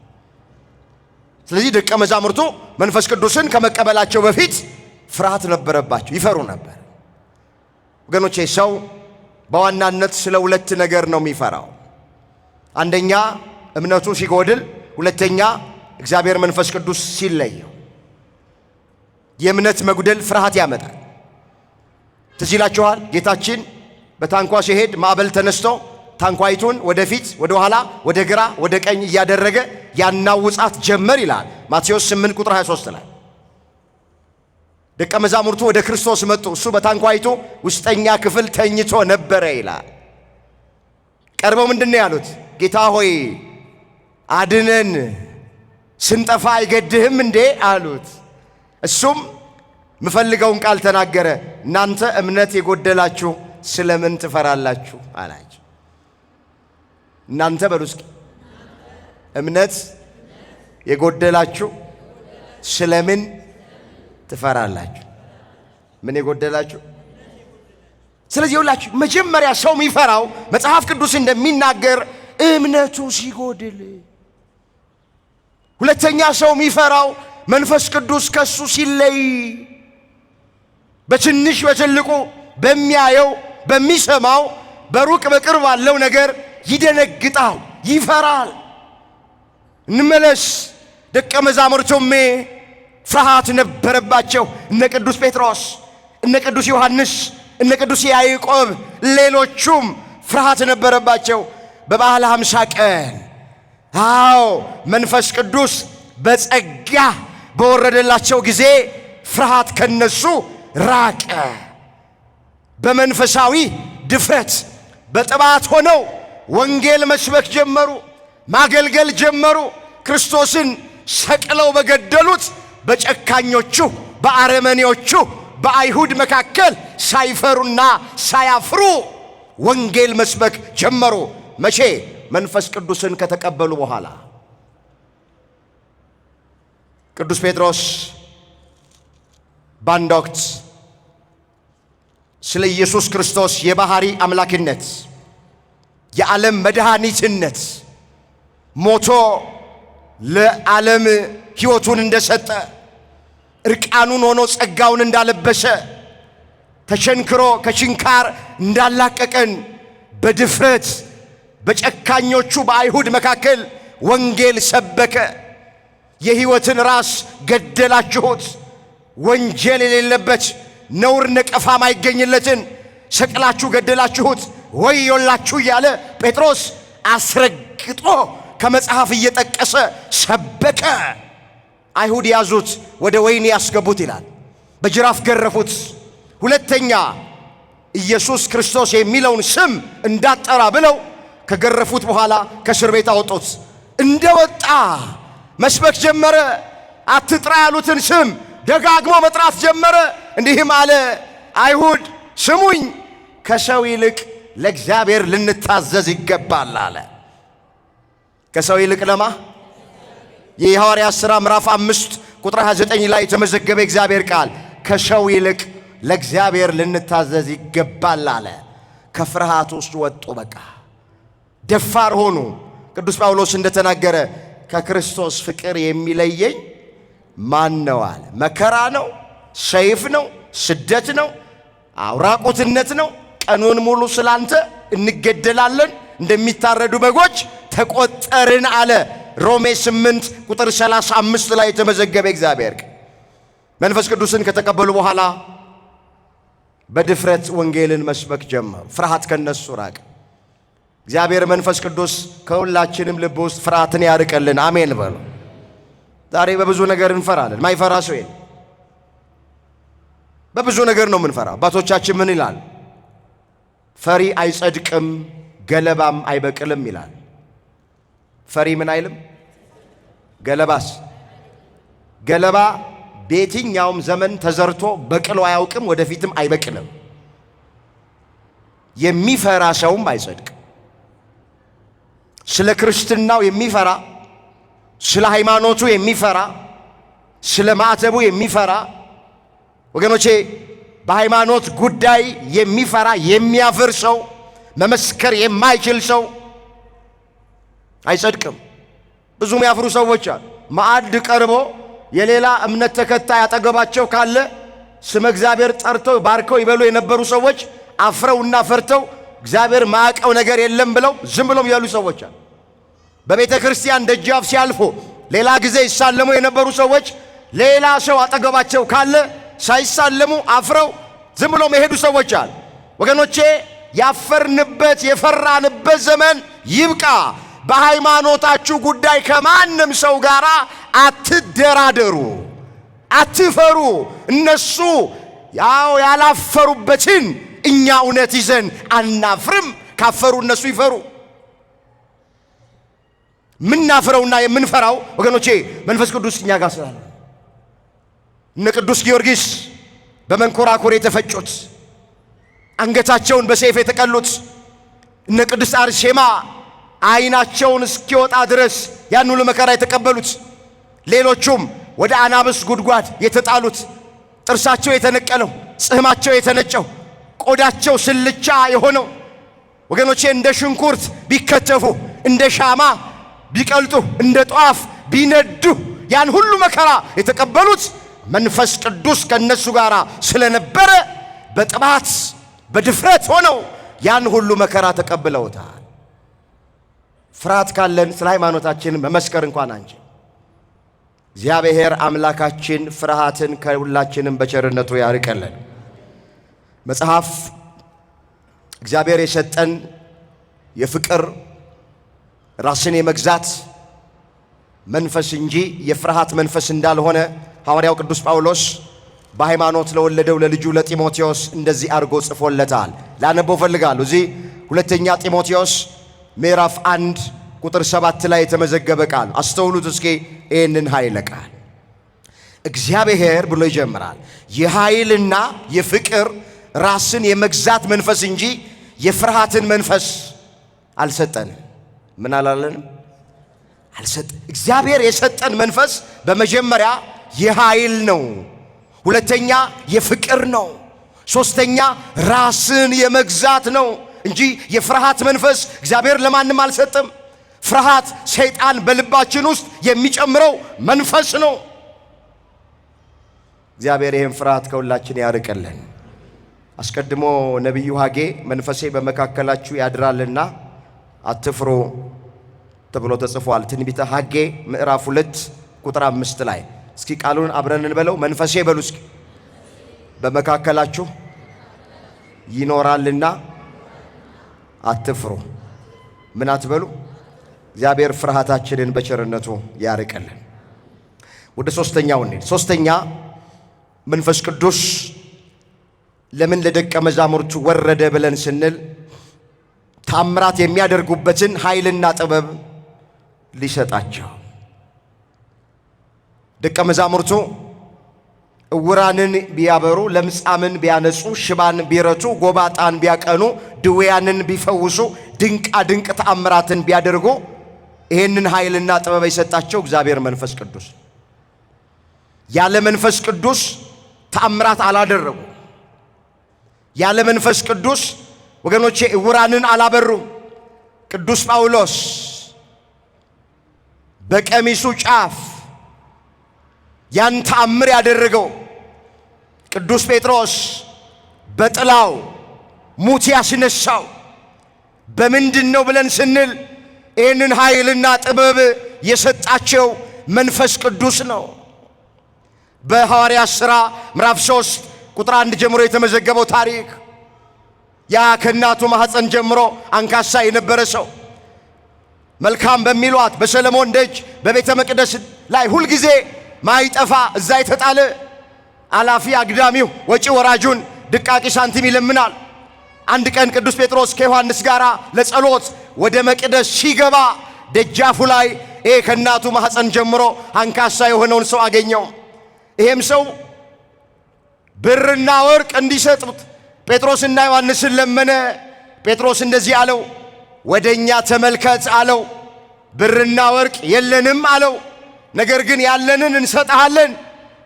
ስለዚህ ደቀ መዛሙርቱ መንፈስ ቅዱስን ከመቀበላቸው በፊት ፍርሃት ነበረባቸው፣ ይፈሩ ነበር። ወገኖቼ ሰው በዋናነት ስለ ሁለት ነገር ነው የሚፈራው። አንደኛ እምነቱ ሲጎድል፣ ሁለተኛ እግዚአብሔር መንፈስ ቅዱስ ሲለየው። የእምነት መጉደል ፍርሃት ያመጣል። ትዝ ይላችኋል ጌታችን በታንኳ ሲሄድ ማዕበል ተነስቶ ታንኳይቱን ወደፊት፣ ወደ ኋላ፣ ወደ ግራ፣ ወደ ቀኝ እያደረገ ያናውጻት ጀመር ይላል ማቴዎስ 8 ቁጥር 23 ላይ። ደቀ መዛሙርቱ ወደ ክርስቶስ መጡ። እሱ በታንኳይቱ ውስጠኛ ክፍል ተኝቶ ነበረ ይላል። ቀርበው ምንድን ነው ያሉት? ጌታ ሆይ አድነን፣ ስንጠፋ አይገድህም እንዴ አሉት። እሱም ምፈልገውን ቃል ተናገረ። እናንተ እምነት የጎደላችሁ ስለምን ትፈራላችሁ አላቸው። እናንተ በሉ እስኪ እምነት የጎደላችሁ ስለምን ትፈራላችሁ? ምን የጎደላችሁ? ስለዚህ ሁላችሁ መጀመሪያ ሰው የሚፈራው መጽሐፍ ቅዱስ እንደሚናገር እምነቱ ሲጎድል፣ ሁለተኛ ሰው የሚፈራው መንፈስ ቅዱስ ከሱ ሲለይ፣ በትንሽ በትልቁ በሚያየው በሚሰማው በሩቅ በቅርብ ባለው ነገር ይደነግጣል፣ ይፈራል። እንመለስ። ደቀ መዛሙርቱም ፍርሃት ነበረባቸው። እነ ቅዱስ ጴጥሮስ፣ እነ ቅዱስ ዮሐንስ፣ እነ ቅዱስ ያዕቆብ ሌሎቹም ፍርሃት ነበረባቸው። በበዓለ ሃምሳ ቀን መንፈስ ቅዱስ በጸጋ በወረደላቸው ጊዜ ፍርሃት ከነሱ ራቀ። በመንፈሳዊ ድፍረት በጥባት ሆነው ወንጌል መስበክ ጀመሩ፣ ማገልገል ጀመሩ። ክርስቶስን ሰቅለው በገደሉት በጨካኞቹ በአረመኔዎቹ በአይሁድ መካከል ሳይፈሩና ሳያፍሩ ወንጌል መስበክ ጀመሩ። መቼ? መንፈስ ቅዱስን ከተቀበሉ በኋላ። ቅዱስ ጴጥሮስ በአንድ ወቅት ስለ ኢየሱስ ክርስቶስ የባህሪ አምላክነት፣ የዓለም መድኃኒትነት፣ ሞቶ ለዓለም ሕይወቱን እንደሰጠ፣ እርቃኑን ሆኖ ጸጋውን እንዳለበሰ፣ ተቸንክሮ ከችንካር እንዳላቀቀን በድፍረት በጨካኞቹ በአይሁድ መካከል ወንጌል ሰበከ። የሕይወትን ራስ ገደላችሁት፣ ወንጀል የሌለበት ነውር ነቀፋም አይገኝለትን ሰቅላችሁ ገደላችሁት ወዮላችሁ እያለ ጴጥሮስ አስረግጦ ከመጽሐፍ እየጠቀሰ ሰበከ። አይሁድ ያዙት፣ ወደ ወህኒ ያስገቡት ይላል። በጅራፍ ገረፉት። ሁለተኛ ኢየሱስ ክርስቶስ የሚለውን ስም እንዳጠራ ብለው ከገረፉት በኋላ ከእስር ቤት አወጡት። እንደወጣ መስበክ ጀመረ። አትጥራ ያሉትን ስም ደጋግሞ መጥራት ጀመረ። እንዲህም አለ፣ አይሁድ ስሙኝ፣ ከሰው ይልቅ ለእግዚአብሔር ልንታዘዝ ይገባል አለ። ከሰው ይልቅ ለማ? የሐዋርያት ሥራ ምዕራፍ 5 ቁጥር 29 ላይ የተመዘገበ እግዚአብሔር ቃል ከሰው ይልቅ ለእግዚአብሔር ልንታዘዝ ይገባል አለ። ከፍርሃት ውስጥ ወጡ። በቃ ደፋር ሆኑ። ቅዱስ ጳውሎስ እንደተናገረ ከክርስቶስ ፍቅር የሚለየኝ ማን ነው አለ። መከራ ነው፣ ሰይፍ ነው፣ ስደት ነው፣ ራቁትነት ነው። ቀኑን ሙሉ ስላንተ እንገደላለን፣ እንደሚታረዱ በጎች ተቆጠርን አለ። ሮሜ 8 ቁጥር 35 ላይ የተመዘገበ እግዚአብሔር መንፈስ ቅዱስን ከተቀበሉ በኋላ በድፍረት ወንጌልን መስበክ ጀመሩ። ፍርሃት ከነሱ ራቀ። እግዚአብሔር መንፈስ ቅዱስ ከሁላችንም ልብ ውስጥ ፍርሃትን ያርቀልን። አሜን በሉ። ዛሬ በብዙ ነገር እንፈራለን። ማይፈራ ሰው የለም። በብዙ ነገር ነው የምንፈራ። አባቶቻችን ምን ይላል? ፈሪ አይጸድቅም ገለባም አይበቅልም ይላል። ፈሪ ምን አይልም? ገለባስ? ገለባ በየትኛውም ዘመን ተዘርቶ በቅሎ አያውቅም፣ ወደፊትም አይበቅልም። የሚፈራ ሰውም አይጸድቅም። ስለ ክርስትናው የሚፈራ፣ ስለ ሃይማኖቱ የሚፈራ፣ ስለ ማዕተቡ የሚፈራ ወገኖቼ፣ በሃይማኖት ጉዳይ የሚፈራ የሚያፍር ሰው፣ መመስከር የማይችል ሰው አይጸድቅም። ብዙ የሚያፍሩ ሰዎች አሉ። ማዕድ ቀርቦ የሌላ እምነት ተከታይ አጠገባቸው ካለ ስመ እግዚአብሔር ጠርተው ባርከው ይበሉ የነበሩ ሰዎች አፍረውና ፈርተው እግዚአብሔር ማያውቀው ነገር የለም ብለው ዝም ብሎም ያሉ ሰዎች አሉ። በቤተ ክርስቲያን ደጃፍ ሲያልፉ ሌላ ጊዜ ይሳለሙ የነበሩ ሰዎች ሌላ ሰው አጠገባቸው ካለ ሳይሳለሙ አፍረው ዝም ብሎም የሄዱ ሰዎች አሉ። ወገኖቼ ያፈርንበት የፈራንበት ዘመን ይብቃ። በሃይማኖታችሁ ጉዳይ ከማንም ሰው ጋር አትደራደሩ፣ አትፈሩ። እነሱ ያው ያላፈሩበትን እኛ እውነት ይዘን አናፍርም። ካፈሩ እነሱ ይፈሩ። ምናፍረውና የምንፈራው ወገኖቼ መንፈስ ቅዱስ እኛ ጋር ስላለ። እነ ቅዱስ ጊዮርጊስ በመንኮራኩር የተፈጩት፣ አንገታቸውን በሰይፍ የተቀሉት፣ እነ ቅድስት አርሴማ አይናቸውን እስኪወጣ ድረስ ያን ሁሉ መከራ የተቀበሉት፣ ሌሎቹም ወደ አናብስ ጉድጓድ የተጣሉት፣ ጥርሳቸው የተነቀለው፣ ጽሕማቸው የተነጨው፣ ቆዳቸው ስልቻ የሆነው ወገኖቼ እንደ ሽንኩርት ቢከተፉ፣ እንደ ሻማ ቢቀልጡ፣ እንደ ጧፍ ቢነዱ ያን ሁሉ መከራ የተቀበሉት መንፈስ ቅዱስ ከነሱ ጋር ስለነበረ በጥባት በድፍረት ሆነው ያን ሁሉ መከራ ተቀብለውታል። ፍርሃት ካለን ስለ ሃይማኖታችን መመስከር እንኳን አንችል። እግዚአብሔር አምላካችን ፍርሃትን ከሁላችንም በቸርነቱ ያርቀልን። መጽሐፍ እግዚአብሔር የሰጠን የፍቅር ራስን የመግዛት መንፈስ እንጂ የፍርሃት መንፈስ እንዳልሆነ ሐዋርያው ቅዱስ ጳውሎስ በሃይማኖት ለወለደው ለልጁ ለጢሞቴዎስ እንደዚህ አድርጎ ጽፎለታል። ላነበው ፈልጋለሁ። እዚህ ሁለተኛ ጢሞቴዎስ ምዕራፍ 1 ቁጥር 7 ላይ የተመዘገበ ቃል አስተውሉት እስኪ። ይህንን ኃይለ ቃል እግዚአብሔር ብሎ ይጀምራል። የኃይልና የፍቅር ራስን የመግዛት መንፈስ እንጂ የፍርሃትን መንፈስ አልሰጠንም። ምን አላለንም? እግዚአብሔር የሰጠን መንፈስ በመጀመሪያ የኃይል ነው፣ ሁለተኛ የፍቅር ነው፣ ሶስተኛ ራስን የመግዛት ነው እንጂ የፍርሃት መንፈስ እግዚአብሔር ለማንም አልሰጠም። ፍርሃት ሰይጣን በልባችን ውስጥ የሚጨምረው መንፈስ ነው። እግዚአብሔር ይህን ፍርሃት ከሁላችን ያርቀልን። አስቀድሞ ነቢዩ ሐጌ መንፈሴ በመካከላችሁ ያድራልና አትፍሩ ተብሎ ተጽፏል። ትንቢተ ሐጌ ምዕራፍ 2 ቁጥር 5 ላይ እስኪ ቃሉን አብረን እንበለው። መንፈሴ በሉ እስኪ በመካከላችሁ ይኖራልና አትፍሩ። ምን አትበሉ? እግዚአብሔር ፍርሃታችንን በቸርነቱ ያርቅልን። ወደ ሶስተኛው እንሂድ። ሶስተኛ መንፈስ ቅዱስ ለምን ለደቀ መዛሙርቱ ወረደ ብለን ስንል ታምራት የሚያደርጉበትን ኃይልና ጥበብ ሊሰጣቸው። ደቀ መዛሙርቱ እውራንን ቢያበሩ፣ ለምጻምን ቢያነጹ፣ ሽባን ቢረቱ፣ ጎባጣን ቢያቀኑ፣ ድውያንን ቢፈውሱ፣ ድንቃ ድንቅ ተአምራትን ቢያደርጉ ይህንን ኃይልና ጥበብ የሰጣቸው እግዚአብሔር መንፈስ ቅዱስ። ያለ መንፈስ ቅዱስ ተአምራት አላደረጉ። ያለ መንፈስ ቅዱስ ወገኖቼ እውራንን አላበሩም። ቅዱስ ጳውሎስ በቀሚሱ ጫፍ ያን ተአምር ያደረገው፣ ቅዱስ ጴጥሮስ በጥላው ሙት ያስነሳው በምንድን ነው ብለን ስንል ይህንን ኃይልና ጥበብ የሰጣቸው መንፈስ ቅዱስ ነው። በሐዋርያት ሥራ ምዕራፍ 3 ቁጥር 1 ጀምሮ የተመዘገበው ታሪክ ያ ከእናቱ ማኅፀን ጀምሮ አንካሳ የነበረ ሰው መልካም በሚሏት በሰለሞን ደጅ በቤተ መቅደስ ላይ ሁልጊዜ ማይጠፋ እዛ የተጣለ አላፊ አግዳሚው ወጪ ወራጁን ድቃቂ ሳንቲም ይለምናል። አንድ ቀን ቅዱስ ጴጥሮስ ከዮሐንስ ጋር ለጸሎት ወደ መቅደስ ሲገባ ደጃፉ ላይ ከእናቱ ማኅፀን ጀምሮ አንካሳ የሆነውን ሰው አገኘው። ይሄም ሰው ብርና ወርቅ እንዲሰጡት ጴጥሮስና ዮሐንስን ለመነ። ጴጥሮስ እንደዚህ አለው፣ ወደኛ ተመልከት አለው። ብርና ወርቅ የለንም አለው፣ ነገር ግን ያለንን እንሰጥሃለን።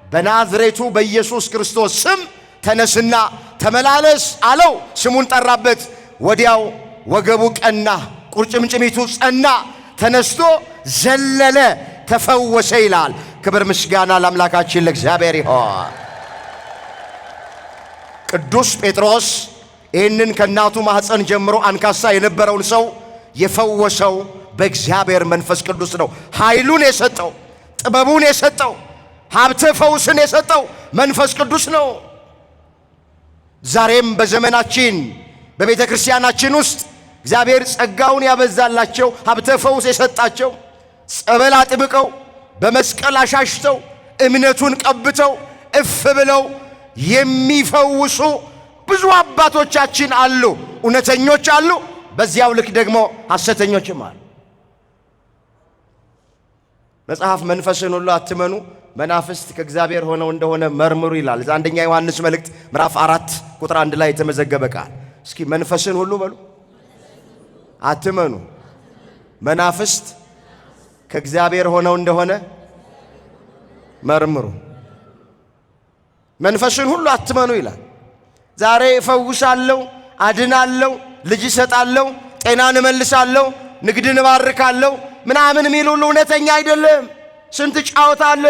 በናዝሬቱ በኢየሱስ ክርስቶስ ስም ተነስና ተመላለስ አለው። ስሙን ጠራበት። ወዲያው ወገቡ ቀና፣ ቁርጭምጭሚቱ ጸና፣ ተነስቶ ዘለለ፣ ተፈወሰ ይላል። ክብር ምስጋና ለአምላካችን ለእግዚአብሔር ይሁን። ቅዱስ ጴጥሮስ ይህንን ከእናቱ ማኅፀን ጀምሮ አንካሳ የነበረውን ሰው የፈወሰው በእግዚአብሔር መንፈስ ቅዱስ ነው። ኃይሉን የሰጠው፣ ጥበቡን የሰጠው፣ ሀብተ ፈውስን የሰጠው መንፈስ ቅዱስ ነው። ዛሬም በዘመናችን በቤተ ክርስቲያናችን ውስጥ እግዚአብሔር ጸጋውን ያበዛላቸው፣ ሀብተ ፈውስ የሰጣቸው፣ ጸበል አጥብቀው በመስቀል አሻሽተው እምነቱን ቀብተው እፍ ብለው የሚፈውሱ ብዙ አባቶቻችን አሉ። እውነተኞች አሉ፣ በዚያው ልክ ደግሞ ሐሰተኞችም አሉ። መጽሐፍ መንፈስን ሁሉ አትመኑ፣ መናፍስት ከእግዚአብሔር ሆነው እንደሆነ መርምሩ ይላል። አንደኛ ዮሐንስ መልእክት ምዕራፍ 4 ቁጥር 1 ላይ የተመዘገበ ቃል። እስኪ መንፈስን ሁሉ በሉ አትመኑ፣ መናፍስት ከእግዚአብሔር ሆነው እንደሆነ መርምሩ። መንፈስን ሁሉ አትመኑ ይላል። ዛሬ እፈውሳለሁ፣ አድናለሁ፣ ልጅ እሰጣለሁ፣ ጤናን እመልሳለሁ፣ ንግድን እባርካለሁ ምናምን የሚል ሁሉ እውነተኛ አይደለም። ስንት ጫወታ አለ።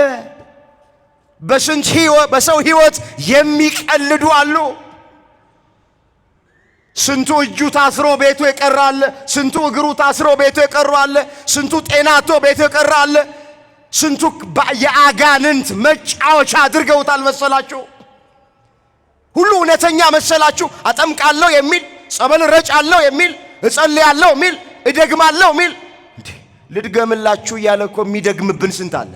በሰው ሕይወት የሚቀልዱ አሉ። ስንቱ እጁ ታስሮ ቤቱ የቀረ አለ። ስንቱ እግሩ ታስሮ ቤቱ የቀረ አለ። ስንቱ ጤናቶ ቤቱ የቀረ አለ። ስንቱ የአጋንንት መጫወቻ አድርገውታል መሰላችሁ። ሁሉ እውነተኛ መሰላችሁ። አጠምቃለሁ የሚል፣ ጸበል ረጫለሁ የሚል፣ እጸልያለሁ የሚል፣ እደግማለሁ የሚል፣ ልድገምላችሁ እያለ እኮ የሚደግምብን ስንት አለ።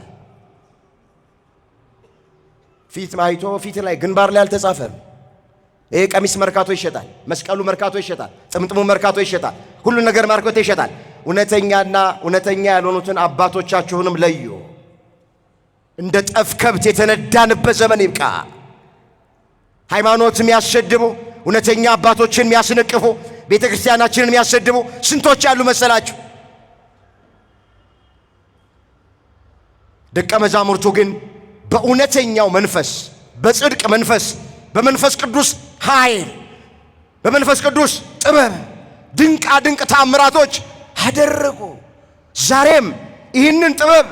ፊት ማይቶ ፊት ላይ ግንባር ላይ አልተጻፈም። ይሄ ቀሚስ መርካቶ ይሸጣል፣ መስቀሉ መርካቶ ይሸጣል፣ ጥምጥሙ መርካቶ ይሸጣል፣ ሁሉ ነገር መርካቶ ይሸጣል። እውነተኛና እውነተኛ ያልሆኑትን አባቶቻችሁንም ለዩ። እንደ ጠፍ ከብት የተነዳንበት ዘመን ይብቃ። ሃይማኖት የሚያሰድቡ፣ እውነተኛ አባቶችን የሚያስነቅፉ፣ ቤተ ክርስቲያናችንን የሚያሰድቡ ስንቶች ያሉ መሰላችሁ። ደቀ መዛሙርቱ ግን በእውነተኛው መንፈስ፣ በጽድቅ መንፈስ፣ በመንፈስ ቅዱስ ኃይል፣ በመንፈስ ቅዱስ ጥበብ ድንቃ ድንቅ ታምራቶች አደረጉ። ዛሬም ይህንን ጥበብ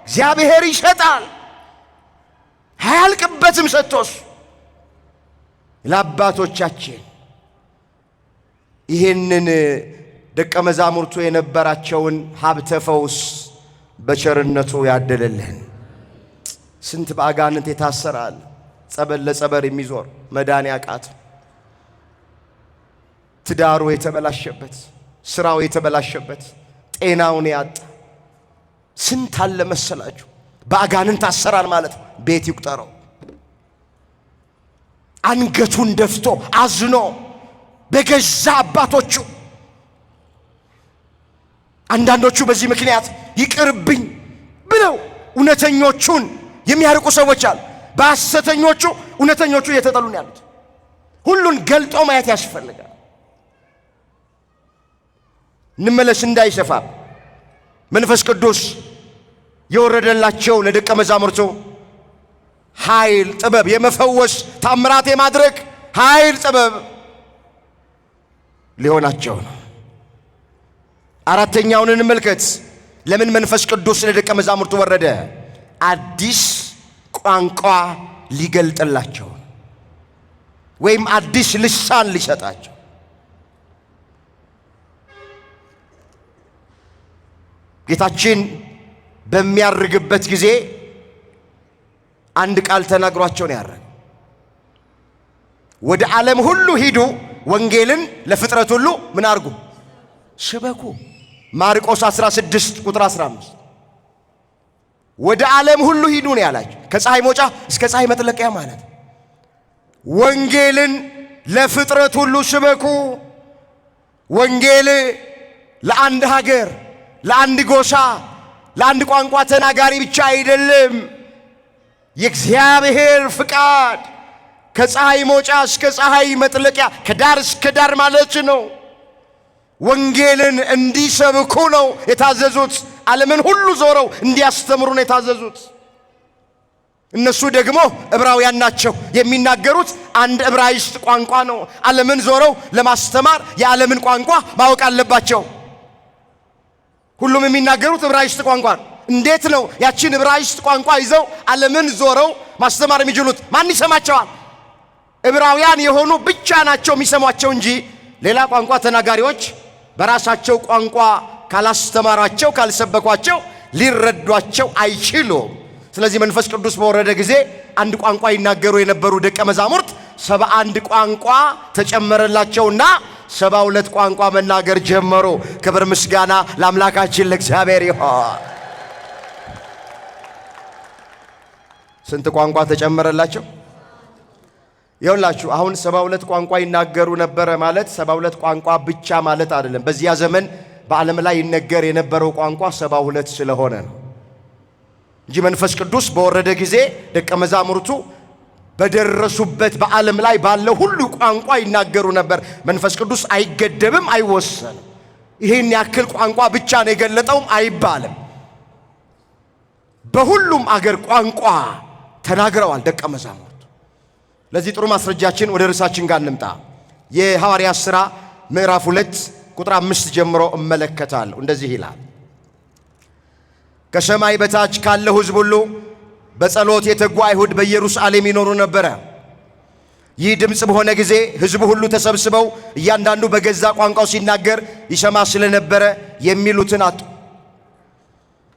እግዚአብሔር ይሰጣል፣ አያልቅበትም። ሰጥቶስ ለአባቶቻችን ይህንን ደቀ መዛሙርቱ የነበራቸውን ሀብተ ፈውስ በቸርነቱ ያደለልን። ስንት በአጋንንት የታሰራል፣ ጸበል ለጸበር የሚዞር መዳን ያቃት፣ ትዳሩ የተበላሸበት፣ ስራው የተበላሸበት፣ ጤናውን ያጣ ስንት አለ መሰላችሁ። በአጋንንት አሰራር ማለት ቤት ይቁጠረው። አንገቱን ደፍቶ አዝኖ በገዛ አባቶቹ፣ አንዳንዶቹ በዚህ ምክንያት ይቅርብኝ ብለው እውነተኞቹን የሚያርቁ ሰዎች አሉ። በሐሰተኞቹ እውነተኞቹ እየተጠሉ ነው ያሉት። ሁሉን ገልጦ ማየት ያስፈልጋል። እንመለስ እንዳይሰፋ መንፈስ ቅዱስ የወረደላቸው ለደቀ መዛሙርቱ ኃይል፣ ጥበብ፣ የመፈወስ ታምራት የማድረግ ኃይል፣ ጥበብ ሊሆናቸው ነው። አራተኛውን እንመልከት። ለምን መንፈስ ቅዱስ ለደቀ መዛሙርቱ ወረደ? አዲስ ቋንቋ ሊገልጥላቸው ወይም አዲስ ልሳን ሊሰጣቸው። ጌታችን በሚያርግበት ጊዜ አንድ ቃል ተናግሯቸው ነው ያረገው። ወደ ዓለም ሁሉ ሂዱ፣ ወንጌልን ለፍጥረት ሁሉ ምን አርጉ? ስበኩ። ማርቆስ 16 ቁጥር 15 ወደ ዓለም ሁሉ ሂዱ ነው ያላቸው። ከፀሐይ መውጫ እስከ ፀሐይ መጥለቂያ ማለት ወንጌልን ለፍጥረት ሁሉ ስበኩ። ወንጌል ለአንድ ሀገር፣ ለአንድ ጎሳ፣ ለአንድ ቋንቋ ተናጋሪ ብቻ አይደለም። የእግዚአብሔር ፍቃድ ከፀሐይ መውጫ እስከ ፀሐይ መጥለቂያ፣ ከዳር እስከ ዳር ማለት ነው። ወንጌልን እንዲሰብኩ ነው የታዘዙት። ዓለምን ሁሉ ዞረው እንዲያስተምሩ ነው የታዘዙት። እነሱ ደግሞ ዕብራውያን ናቸው። የሚናገሩት አንድ ዕብራይስጥ ቋንቋ ነው። ዓለምን ዞረው ለማስተማር የዓለምን ቋንቋ ማወቅ አለባቸው። ሁሉም የሚናገሩት ዕብራይስጥ ቋንቋ ነው። እንዴት ነው ያችን ዕብራይስጥ ቋንቋ ይዘው ዓለምን ዞረው ማስተማር የሚችሉት? ማን ይሰማቸዋል? ዕብራውያን የሆኑ ብቻ ናቸው የሚሰሟቸው እንጂ ሌላ ቋንቋ ተናጋሪዎች በራሳቸው ቋንቋ ካላስተማራቸው፣ ካልሰበኳቸው ሊረዷቸው አይችሉም። ስለዚህ መንፈስ ቅዱስ በወረደ ጊዜ አንድ ቋንቋ ይናገሩ የነበሩ ደቀ መዛሙርት 71 ቋንቋ ተጨመረላቸውና 72 ቋንቋ መናገር ጀመሩ። ክብር ምስጋና ለአምላካችን ለእግዚአብሔር ይሁን። ስንት ቋንቋ ተጨመረላቸው? ይኸውላችሁ አሁን 72 ቋንቋ ይናገሩ ነበረ ማለት 72 ቋንቋ ብቻ ማለት አይደለም። በዚያ ዘመን በዓለም ላይ ይነገር የነበረው ቋንቋ 72 ስለሆነ ነው እንጂ መንፈስ ቅዱስ በወረደ ጊዜ ደቀ መዛሙርቱ በደረሱበት በዓለም ላይ ባለው ሁሉ ቋንቋ ይናገሩ ነበር። መንፈስ ቅዱስ አይገደብም፣ አይወሰንም። ይህን ያክል ቋንቋ ብቻ ነው የገለጠውም አይባልም። በሁሉም አገር ቋንቋ ተናግረዋል ደቀ መዛሙርቱ። ለዚህ ጥሩ ማስረጃችን ወደ ርዕሳችን ጋር እንምጣ። የሐዋርያት ሥራ ምዕራፍ 2 ቁጥር 5 ጀምሮ እመለከታለሁ። እንደዚህ ይላል፣ ከሰማይ በታች ካለው ሕዝብ ሁሉ በጸሎት የተጉ አይሁድ በኢየሩሳሌም ይኖሩ ነበረ። ይህ ድምፅ በሆነ ጊዜ ሕዝቡ ሁሉ ተሰብስበው እያንዳንዱ በገዛ ቋንቋው ሲናገር ይሰማ ስለነበረ የሚሉትን አጡ።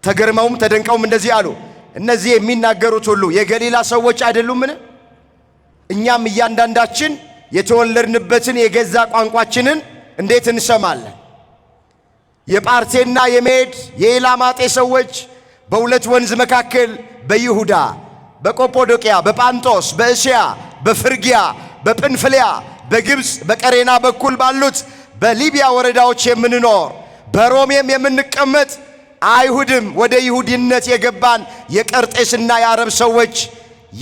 ተገርመውም ተደንቀውም እንደዚህ አሉ፣ እነዚህ የሚናገሩት ሁሉ የገሊላ ሰዎች አይደሉምን? እኛም እያንዳንዳችን የተወለድንበትን የገዛ ቋንቋችንን እንዴት እንሰማለን? የጳርቴና የሜድ የኤላማጤ ሰዎች በሁለት ወንዝ መካከል በይሁዳ፣ በቆጶዶቅያ፣ በጳንጦስ፣ በእስያ፣ በፍርጊያ፣ በጵንፍልያ፣ በግብፅ፣ በቀሬና በኩል ባሉት በሊቢያ ወረዳዎች የምንኖር በሮሜም የምንቀመጥ አይሁድም ወደ ይሁዲነት የገባን የቀርጤስና የአረብ ሰዎች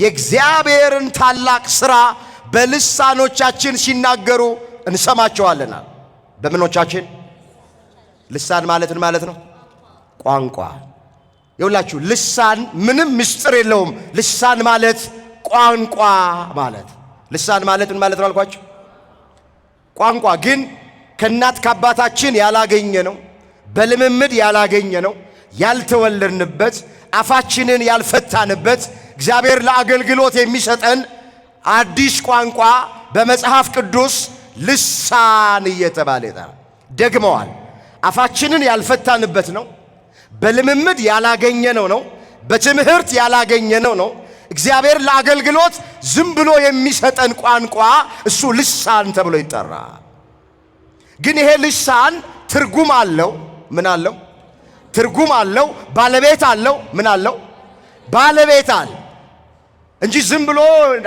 የእግዚአብሔርን ታላቅ ሥራ በልሳኖቻችን ሲናገሩ እንሰማቸዋለና። በምኖቻችን? ልሳን ማለት ምን ማለት ነው? ቋንቋ። ይኸውላችሁ ልሳን ምንም ምስጢር የለውም። ልሳን ማለት ቋንቋ ማለት። ልሳን ማለት ምን ማለት ነው አልኳችሁ? ቋንቋ ግን ከእናት ከአባታችን ያላገኘ ነው፣ በልምምድ ያላገኘ ነው፣ ያልተወለድንበት፣ አፋችንን ያልፈታንበት እግዚአብሔር ለአገልግሎት የሚሰጠን አዲስ ቋንቋ በመጽሐፍ ቅዱስ ልሳን እየተባለ ይጠራል። ደግመዋል። አፋችንን ያልፈታንበት ነው፣ በልምምድ ያላገኘነው ነው፣ በትምህርት ያላገኘነው ነው፣ እግዚአብሔር ለአገልግሎት ዝም ብሎ የሚሰጠን ቋንቋ እሱ ልሳን ተብሎ ይጠራል። ግን ይሄ ልሳን ትርጉም አለው። ምን አለው? ትርጉም አለው። ባለቤት አለው። ምን አለው? ባለቤት አለ እንጂ ዝም ብሎ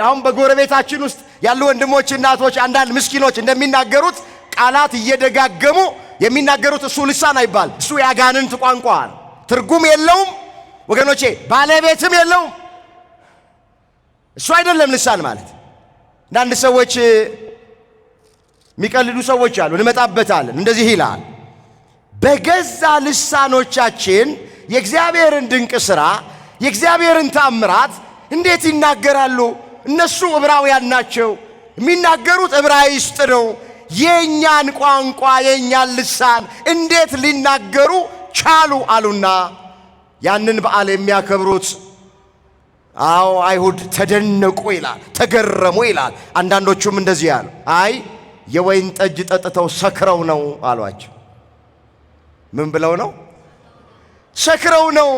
አሁን በጎረቤታችን ውስጥ ያሉ ወንድሞች እናቶች፣ አንዳንድ ምስኪኖች እንደሚናገሩት ቃላት እየደጋገሙ የሚናገሩት እሱ ልሳን አይባል። እሱ ያጋንንት ቋንቋ ነው። ትርጉም የለውም ወገኖቼ፣ ባለቤትም የለውም። እሱ አይደለም ልሳን ማለት። አንዳንድ ሰዎች የሚቀልዱ ሰዎች አሉ፣ እንመጣበታለን። እንደዚህ ይላል፣ በገዛ ልሳኖቻችን የእግዚአብሔርን ድንቅ ሥራ የእግዚአብሔርን ታምራት እንዴት ይናገራሉ? እነሱ ዕብራውያን ናቸው፣ የሚናገሩት ዕብራይስጥ ነው። የእኛን ቋንቋ የእኛን ልሳን እንዴት ሊናገሩ ቻሉ አሉና ያንን በዓል የሚያከብሩት አይሁድ ተደነቁ ይላል፣ ተገረሙ ይላል። አንዳንዶቹም እንደዚህ ያሉ፣ አይ የወይን ጠጅ ጠጥተው ሰክረው ነው አሏቸው። ምን ብለው ነው? ሰክረው ነው።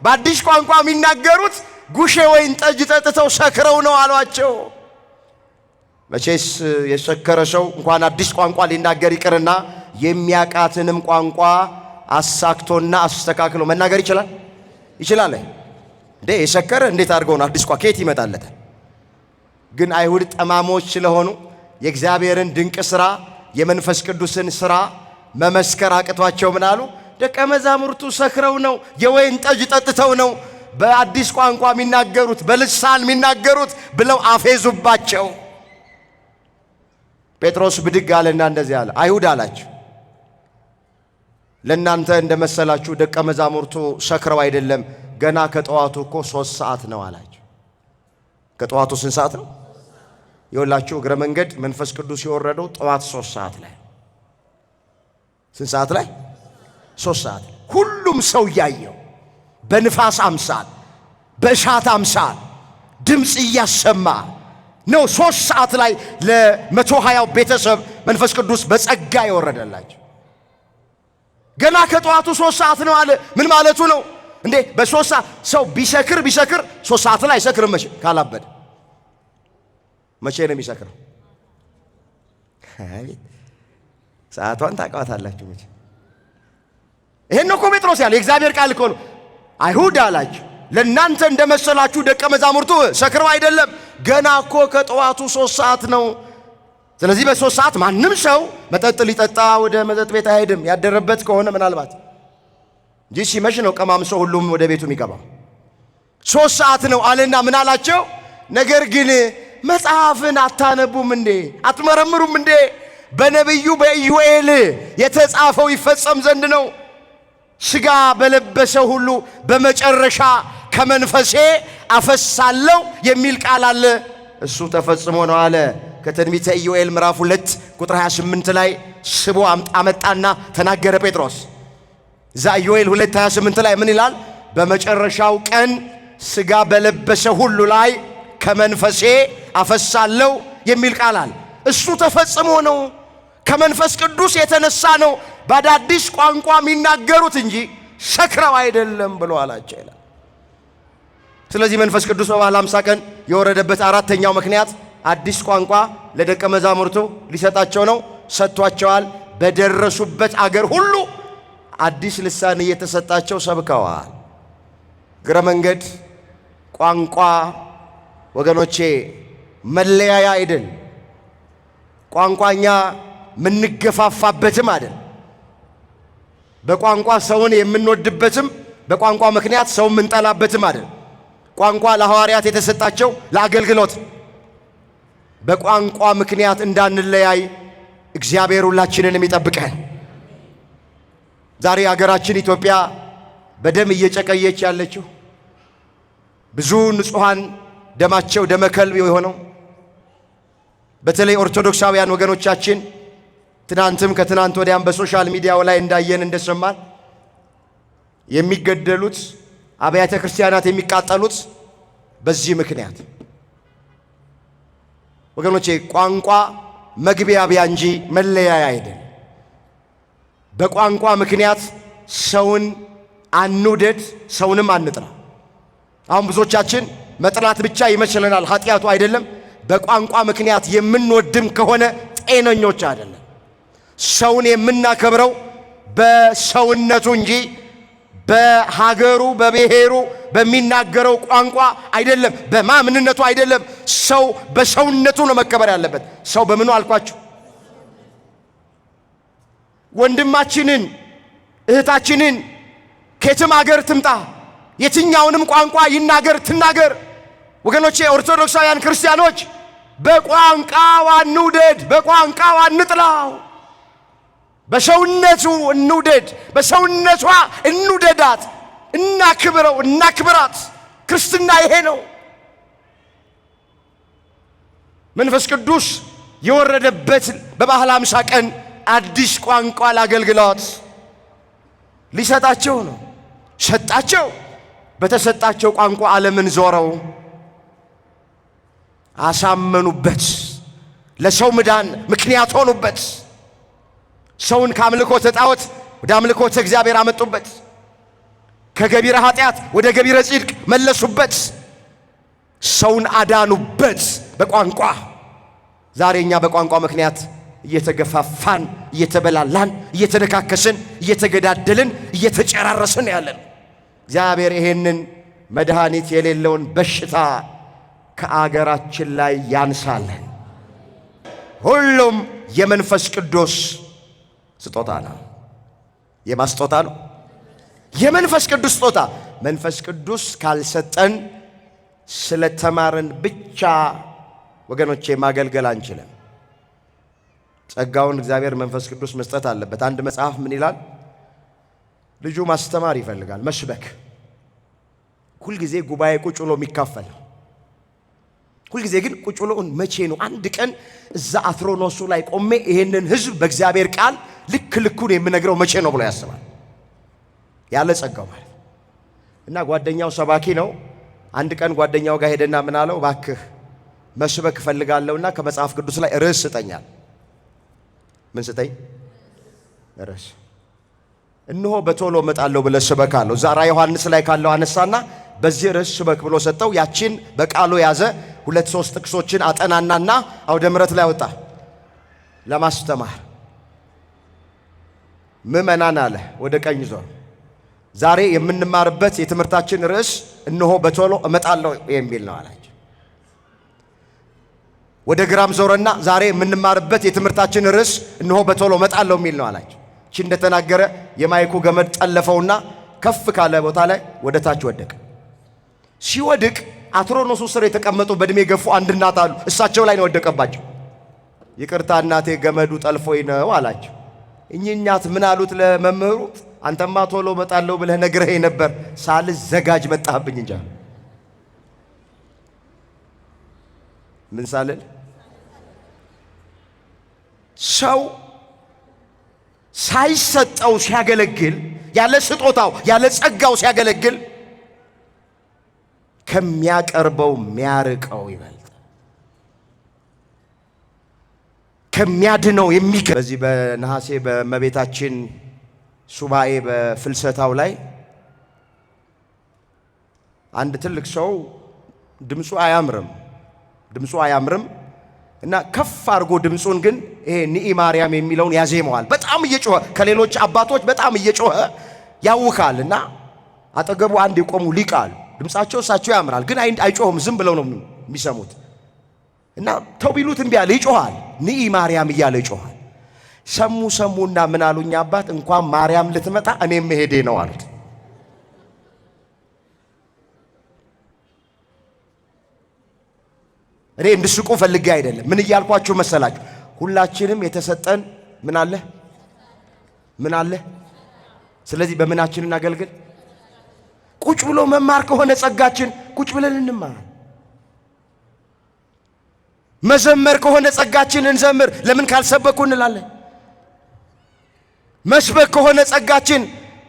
በአዲስ ቋንቋ የሚናገሩት ጉሽ ወይን ጠጅ ጠጥተው ሰክረው ነው አሏቸው። መቼስ የሰከረ ሰው እንኳን አዲስ ቋንቋ ሊናገር ይቅርና የሚያቃትንም ቋንቋ አሳክቶና አስተካክሎ መናገር ይችላል ይችላል እንዴ? የሰከረ እንዴት አድርገው ነው አዲስ ቋንቋ ከየት ይመጣለታል? ግን አይሁድ ጠማሞች ስለሆኑ የእግዚአብሔርን ድንቅ ሥራ የመንፈስ ቅዱስን ሥራ መመስከር አቅቷቸው ምን አሉ? ደቀ መዛሙርቱ ሰክረው ነው፣ የወይን ጠጅ ጠጥተው ነው በአዲስ ቋንቋ የሚናገሩት፣ በልሳን የሚናገሩት ብለው አፌዙባቸው። ጴጥሮስ ብድግ አለና እንደዚህ አለ፣ አይሁድ አላቸው፣ ለእናንተ እንደመሰላችሁ ደቀ መዛሙርቱ ሰክረው አይደለም፣ ገና ከጠዋቱ እኮ 3 ሰዓት ነው አላቸው። ከጠዋቱ ስንት ሰዓት ነው? ይኸውላችሁ እግረ መንገድ መንፈስ ቅዱስ የወረደው ጠዋት 3 ሰዓት ላይ። ስንት ሰዓት ላይ? 3 ሰዓት። ሁሉም ሰው እያየው በንፋስ አምሳል በእሳት አምሳል ድምፅ እያሰማ ነው 3 ሰዓት ላይ ለ120 ቤተሰብ መንፈስ ቅዱስ በጸጋ የወረደላቸው። ገና ከጠዋቱ 3 ሰዓት ነው አለ። ምን ማለቱ ነው እንዴ? በ3 ሰዓት ሰው ቢሰክር 3 ሰዓት ላይ አይሰክርም። መቼ ካላበደ መቼ ነው የሚሰክረው? ሰዓቷን ታውቃታላችሁ መቼ። ይሄን ነው እኮ ጴጥሮስ ያለ የእግዚአብሔር ቃል እኮ ነው። አይሁድ አላችሁ ለእናንተ እንደመሰላችሁ ደቀ መዛሙርቱ ሰክረው አይደለም፣ ገና እኮ ከጠዋቱ 3 ሰዓት ነው። ስለዚህ በ3 ሰዓት ማንም ሰው መጠጥ ሊጠጣ ወደ መጠጥ ቤት አይሄድም፣ ያደረበት ከሆነ ምናልባት እንጂ ሲመሽ ነው ቀማምሶ ሁሉም ወደ ቤቱ የሚገባው። 3 ሰዓት ነው አለና ምን አላቸው? ነገር ግን መጽሐፍን አታነቡም እንዴ? አትመረምሩም እንዴ? በነቢዩ በኢዩኤል የተጻፈው ይፈጸም ዘንድ ነው። ሥጋ በለበሰው ሁሉ በመጨረሻ ከመንፈሴ አፈሳለሁ የሚል ቃል አለ፣ እሱ ተፈጽሞ ነው አለ። ከትንቢተ ኢዩኤል ምዕራፍ 2 ቁጥር 28 ላይ ስቦ አመጣና ተናገረ ጴጥሮስ። እዛ ኢዩኤል 2:28 ላይ ምን ይላል? በመጨረሻው ቀን ሥጋ በለበሰ ሁሉ ላይ ከመንፈሴ አፈሳለሁ የሚል ቃል አለ። እሱ ተፈጽሞ ነው። ከመንፈስ ቅዱስ የተነሳ ነው በአዳዲስ ቋንቋ የሚናገሩት እንጂ ሰክረው አይደለም ብሎ አላቸው ይላል። ስለዚህ መንፈስ ቅዱስ በበዓለ ሃምሳ ቀን የወረደበት 4ኛው ምክንያት አዲስ ቋንቋ ለደቀ መዛሙርቱ ሊሰጣቸው ነው። ሰጥቷቸዋል። በደረሱበት አገር ሁሉ አዲስ ልሳን እየተሰጣቸው ሰብከዋል። እግረ መንገድ ቋንቋ ወገኖቼ መለያያ አይደል። ቋንቋኛ ምንገፋፋበትም አይደል። በቋንቋ ሰውን የምንወድበትም በቋንቋ ምክንያት ሰው የምንጠላበትም አይደል። ቋንቋ ለሐዋርያት የተሰጣቸው ለአገልግሎት፣ በቋንቋ ምክንያት እንዳንለያይ እግዚአብሔር ሁላችንን የሚጠብቀን። ዛሬ ሀገራችን ኢትዮጵያ በደም እየጨቀየች ያለችው ብዙ ንጹሃን ደማቸው ደመከልብ የሆነው በተለይ ኦርቶዶክሳውያን ወገኖቻችን ትናንትም ከትናንት ወዲያም በሶሻል ሚዲያው ላይ እንዳየን እንደሰማን የሚገደሉት አብያተ ክርስቲያናት የሚቃጠሉት በዚህ ምክንያት። ወገኖቼ ቋንቋ መግቢያቢያ እንጂ መለያያ አይደል። በቋንቋ ምክንያት ሰውን አንውደድ፣ ሰውንም አንጥራ። አሁን ብዙዎቻችን መጥላት ብቻ ይመስለናል ኃጢአቱ አይደለም። በቋንቋ ምክንያት የምንወድም ከሆነ ጤነኞች አይደለም። ሰውን የምናከብረው በሰውነቱ እንጂ በሀገሩ በብሔሩ በሚናገረው ቋንቋ አይደለም፣ በማንነቱ አይደለም። ሰው በሰውነቱ ነው መከበር ያለበት። ሰው በምኑ አልኳችሁ? ወንድማችንን እህታችንን ከየትም ሀገር ትምጣ የትኛውንም ቋንቋ ይናገር ትናገር፣ ወገኖቼ ኦርቶዶክሳውያን ክርስቲያኖች በቋንቋዋ እንውደድ፣ በቋንቋዋ እንጥላው። በሰውነቱ እንውደድ፣ በሰውነቷ እንውደዳት፣ እናክብረው፣ እናክብራት። ክርስትና ይሄ ነው። መንፈስ ቅዱስ የወረደበት በበዓለ ሃምሳ ቀን አዲስ ቋንቋ ለአገልግሎት ሊሰጣቸው ነው። ሰጣቸው። በተሰጣቸው ቋንቋ ዓለምን ዞረው አሳመኑበት። ለሰው መዳን ምክንያት ሆኑበት። ሰውን ከአምልኮተ ጣዖት ወደ አምልኮተ እግዚአብሔር አመጡበት። ከገቢረ ኃጢአት ወደ ገቢረ ጽድቅ መለሱበት። ሰውን አዳኑበት በቋንቋ። ዛሬ እኛ በቋንቋ ምክንያት እየተገፋፋን፣ እየተበላላን፣ እየተደካከስን፣ እየተገዳደልን፣ እየተጨራረስን ያለን። እግዚአብሔር ይሄንን መድኃኒት የሌለውን በሽታ ከአገራችን ላይ ያንሳለን። ሁሉም የመንፈስ ቅዱስ ስጦታ ነው። የማስጦታ ነው? የመንፈስ ቅዱስ ስጦታ። መንፈስ ቅዱስ ካልሰጠን ስለተማርን ብቻ ወገኖቼ ማገልገል አንችልም። ጸጋውን እግዚአብሔር መንፈስ ቅዱስ መስጠት አለበት። አንድ መጽሐፍ ምን ይላል? ልጁ ማስተማር ይፈልጋል፣ መስበክ። ሁልጊዜ ጉባኤ ቁጭ ብሎ የሚካፈል ሁልጊዜ ግን ቁጭ ብሎ መቼ ነው አንድ ቀን እዛ አትሮኖሱ ላይ ቆሜ ይሄንን ህዝብ በእግዚአብሔር ቃል ልክ ልኩን የምነግረው መቼ ነው ብሎ ያስባል። ያለ ጸጋው ማለት እና ጓደኛው ሰባኪ ነው። አንድ ቀን ጓደኛው ጋር ሄደና ምን አለው? እባክህ መስበክ እፈልጋለሁና ከመጽሐፍ ቅዱስ ላይ ርዕስ ስጠኛል። ምን ስጠኝ? ርዕስ። እነሆ በቶሎ እመጣለሁ ብለህ ስበክ አለው። እዛ ራዕየ ዮሐንስ ላይ ካለው አነሳና በዚህ ርዕስ ስበክ ብሎ ሰጠው። ያችን በቃሉ ያዘ። 2-3 ጥቅሶችን አጠናናና አውደ ምሕረት ላይ ወጣ ለማስተማር። ምዕመናን አለ ወደ ቀኝ ዞር። ዛሬ የምንማርበት የትምህርታችን ርዕስ እነሆ በቶሎ እመጣለሁ የሚል ነው አላቸው። ወደ ግራም ዞረና ዛሬ የምንማርበት የትምህርታችን ርዕስ እነሆ በቶሎ እመጣለሁ የሚል ነው አላቸው። እቺ እንደተናገረ የማይኩ ገመድ ጠለፈውና ከፍ ካለ ቦታ ላይ ወደ ታች ወደቀ። ሲወድቅ አትሮኖሱ ስር የተቀመጡ በእድሜ ገፉ አንድ እናት አሉ። እሳቸው ላይ ነው ወደቀባቸው። ይቅርታ እናቴ ገመዱ ጠልፎኝ ነው አላቸው። እኚህ እናት ምን አሉት ለመምህሩ? አንተማ ቶሎ እመጣለሁ ብለህ ነግረኸኝ ነበር፣ ሳልዘጋጅ መጣህብኝ እንጂ። ምን ሳልል? ሰው ሳይሰጠው ሲያገለግል፣ ያለ ስጦታው ያለ ጸጋው ሲያገለግል ከሚያቀርበው የሚያርቀው ይበልጥ፣ ከሚያድነው የሚገ በዚህ በነሐሴ በእመቤታችን ሱባኤ በፍልሰታው ላይ አንድ ትልቅ ሰው ድምፁ አያምርም እና ከፍ አድርጎ ድምፁን ግን ይሄ ንኢ ማርያም የሚለውን ያዜመዋል። በጣም እየጮኸ ከሌሎች አባቶች በጣም እየጮኸ ያውካል። እና አጠገቡ አንድ የቆሙ ሊቅ አሉ። ድምፃቸው እሳቸው ያምራል፣ ግን አይጮህም፣ ዝም ብለው ነው የሚሰሙት። እና ተው ቢሉት እምቢ አለ፣ ይጮሃል። ንኢ ማርያም እያለ ይጮሃል። ሰሙና ምን አሉኝ አባት፣ እንኳን ማርያም ልትመጣ እኔም መሄዴ ነው አሉት። እኔ እንድስቁ ፈልጌ አይደለም። ምን እያልኳችሁ መሰላችሁ? ሁላችንም የተሰጠን ምን አለ? ስለዚህ በምናችን እናገልግል? ቁጭ ብሎ መማር ከሆነ ጸጋችን ቁጭ ብለን እንማር። መዘመር ከሆነ ጸጋችን እንዘምር። ለምን ካልሰበኩ እንላለን? መስበክ ከሆነ ጸጋችን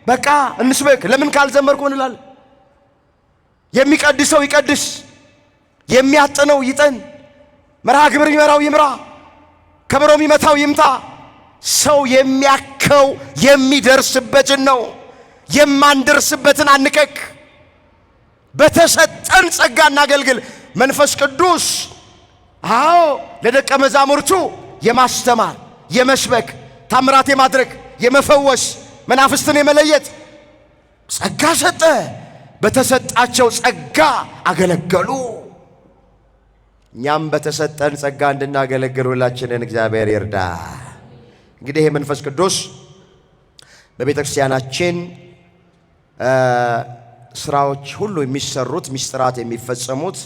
በቃ እንስበክ። ለምን ካልዘመርኩ እንላለን? የሚቀድሰው ይቀድስ፣ የሚያጠነው ይጠን፣ መርሃ ግብር የሚመራው ይምራ፣ ከበሮ የሚመታው ይምታ። ሰው የሚያከው የሚደርስበትን ነው። የማንደርስበትን አንከክ። በተሰጠን ጸጋ እናገልግል። መንፈስ ቅዱስ ለደቀ መዛሙርቱ የማስተማር፣ የመስበክ፣ ታምራት የማድረግ፣ የመፈወስ፣ መናፍስትን የመለየት ጸጋ ሰጠ። በተሰጣቸው ጸጋ አገለገሉ። እኛም በተሰጠን ጸጋ እንድናገለግል ሁላችንን እግዚአብሔር ይርዳ። እንግዲህ ይሄ መንፈስ ቅዱስ በቤተ ክርስቲያናችን ስራዎች ሁሉ የሚሰሩት ምስጢራት የሚፈጸሙት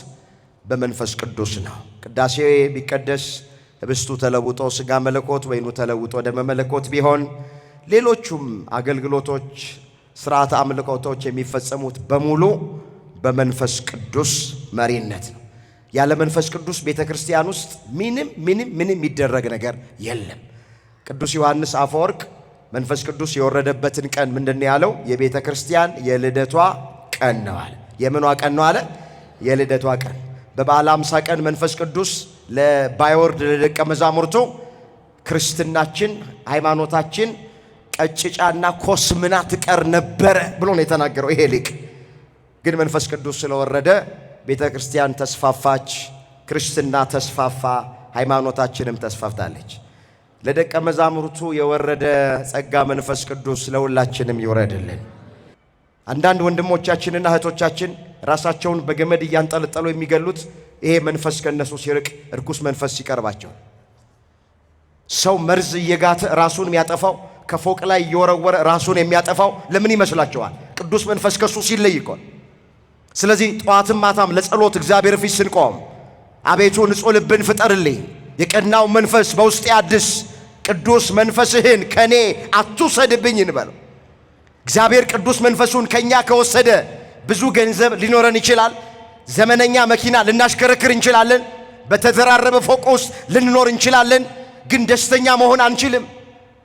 በመንፈስ ቅዱስ ነው። ቅዳሴ ቢቀደስ ህብስቱ ተለውጦ ሥጋ መለኮት፣ ወይኑ ተለውጦ ደመ መለኮት ቢሆን ሌሎቹም አገልግሎቶች፣ ስርዓተ አምልኮቶች የሚፈጸሙት በሙሉ በመንፈስ ቅዱስ መሪነት ነው። ያለ መንፈስ ቅዱስ ቤተ ክርስቲያን ውስጥ ምንም የሚደረግ ነገር የለም። ቅዱስ ዮሐንስ አፈወርቅ መንፈስ ቅዱስ የወረደበትን ቀን ምንድነው ያለው? የቤተ ክርስቲያን የልደቷ ቀን ነው አለ። የምኗ ቀን ነው አለ? የልደቷ ቀን። በበዓለ ሃምሳ ቀን መንፈስ ቅዱስ ባይወርድ ለደቀ መዛሙርቱ ክርስትናችን፣ ሃይማኖታችን ቀጭጫና ኮስምና ትቀር ነበረ ብሎ ነው የተናገረው ይሄ ሊቅ። ግን መንፈስ ቅዱስ ስለወረደ ቤተ ክርስቲያን ተስፋፋች፣ ክርስትና ተስፋፋ፣ ሃይማኖታችንም ተስፋፍታለች። ለደቀ መዛሙርቱ የወረደ ጸጋ መንፈስ ቅዱስ ለሁላችንም ይወረድልን። አንዳንድ ወንድሞቻችንና እህቶቻችን ራሳቸውን በገመድ እያንጠለጠሉ የሚገሉት ይሄ መንፈስ ከነሱ ሲርቅ፣ እርኩስ መንፈስ ሲቀርባቸው። ሰው መርዝ እየጋተ ራሱን የሚያጠፋው፣ ከፎቅ ላይ እየወረወረ ራሱን የሚያጠፋው ለምን ይመስላችኋል? ቅዱስ መንፈስ ከሱ ሲለይ እኮ። ስለዚህ ጠዋትም ማታም ለጸሎት እግዚአብሔር ፊት ስንቆም አቤቱ ንጹሕ ልብን ፍጠርልኝ፣ የቀናው መንፈስ በውስጤ አድስ፣ ቅዱስ መንፈስህን ከኔ አትውሰድብኝ እንበለው። እግዚአብሔር ቅዱስ መንፈሱን ከኛ ከወሰደ ብዙ ገንዘብ ሊኖረን ይችላል። ዘመነኛ መኪና ልናሽከረክር እንችላለን። በተዘራረበ ፎቅ ውስጥ ልንኖር እንችላለን። ግን ደስተኛ መሆን አንችልም።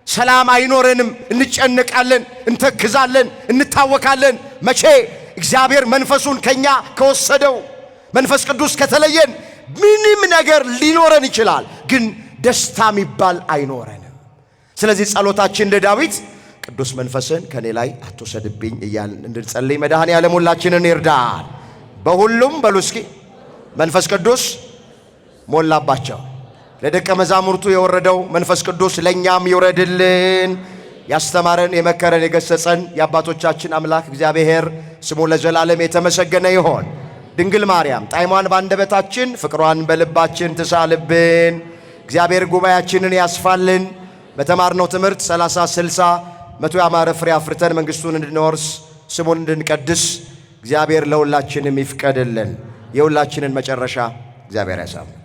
ሰላም አይኖረንም። እንጨነቃለን፣ እንተክዛለን፣ እንታወካለን። መቼ? እግዚአብሔር መንፈሱን ከኛ ከወሰደው። መንፈስ ቅዱስ ከተለየን ምንም ነገር ሊኖረን ይችላል፣ ግን ደስታ የሚባል አይኖረንም። ስለዚህ ጸሎታችን እንደ ዳዊት ቅዱስ መንፈስን ከኔ ላይ አትውሰድብኝ እያልን እንድንጸልይ መድኃኔዓለም ሁላችንን ይርዳል። በሁሉም በሉ እስኪ መንፈስ ቅዱስ ሞላባቸው። ለደቀ መዛሙርቱ የወረደው መንፈስ ቅዱስ ለእኛም ይውረድልን። ያስተማረን፣ የመከረን፣ የገሰጸን የአባቶቻችን አምላክ እግዚአብሔር ስሙ ለዘላለም የተመሰገነ ይሆን። ድንግል ማርያም ጣዕሟን ባንደበታችን ፍቅሯን በልባችን ትሳልብን። እግዚአብሔር ጉባኤያችንን ያስፋልን። በተማርነው ትምህርት 30፣ 60፣ 100 ያማረ ፍሬ አፍርተን መንግሥቱን እንድንወርስ ስሙን እንድንቀድስ እግዚአብሔር ለሁላችንም ይፍቀድልን። የሁላችንን መጨረሻ እግዚአብሔር ያሳምር።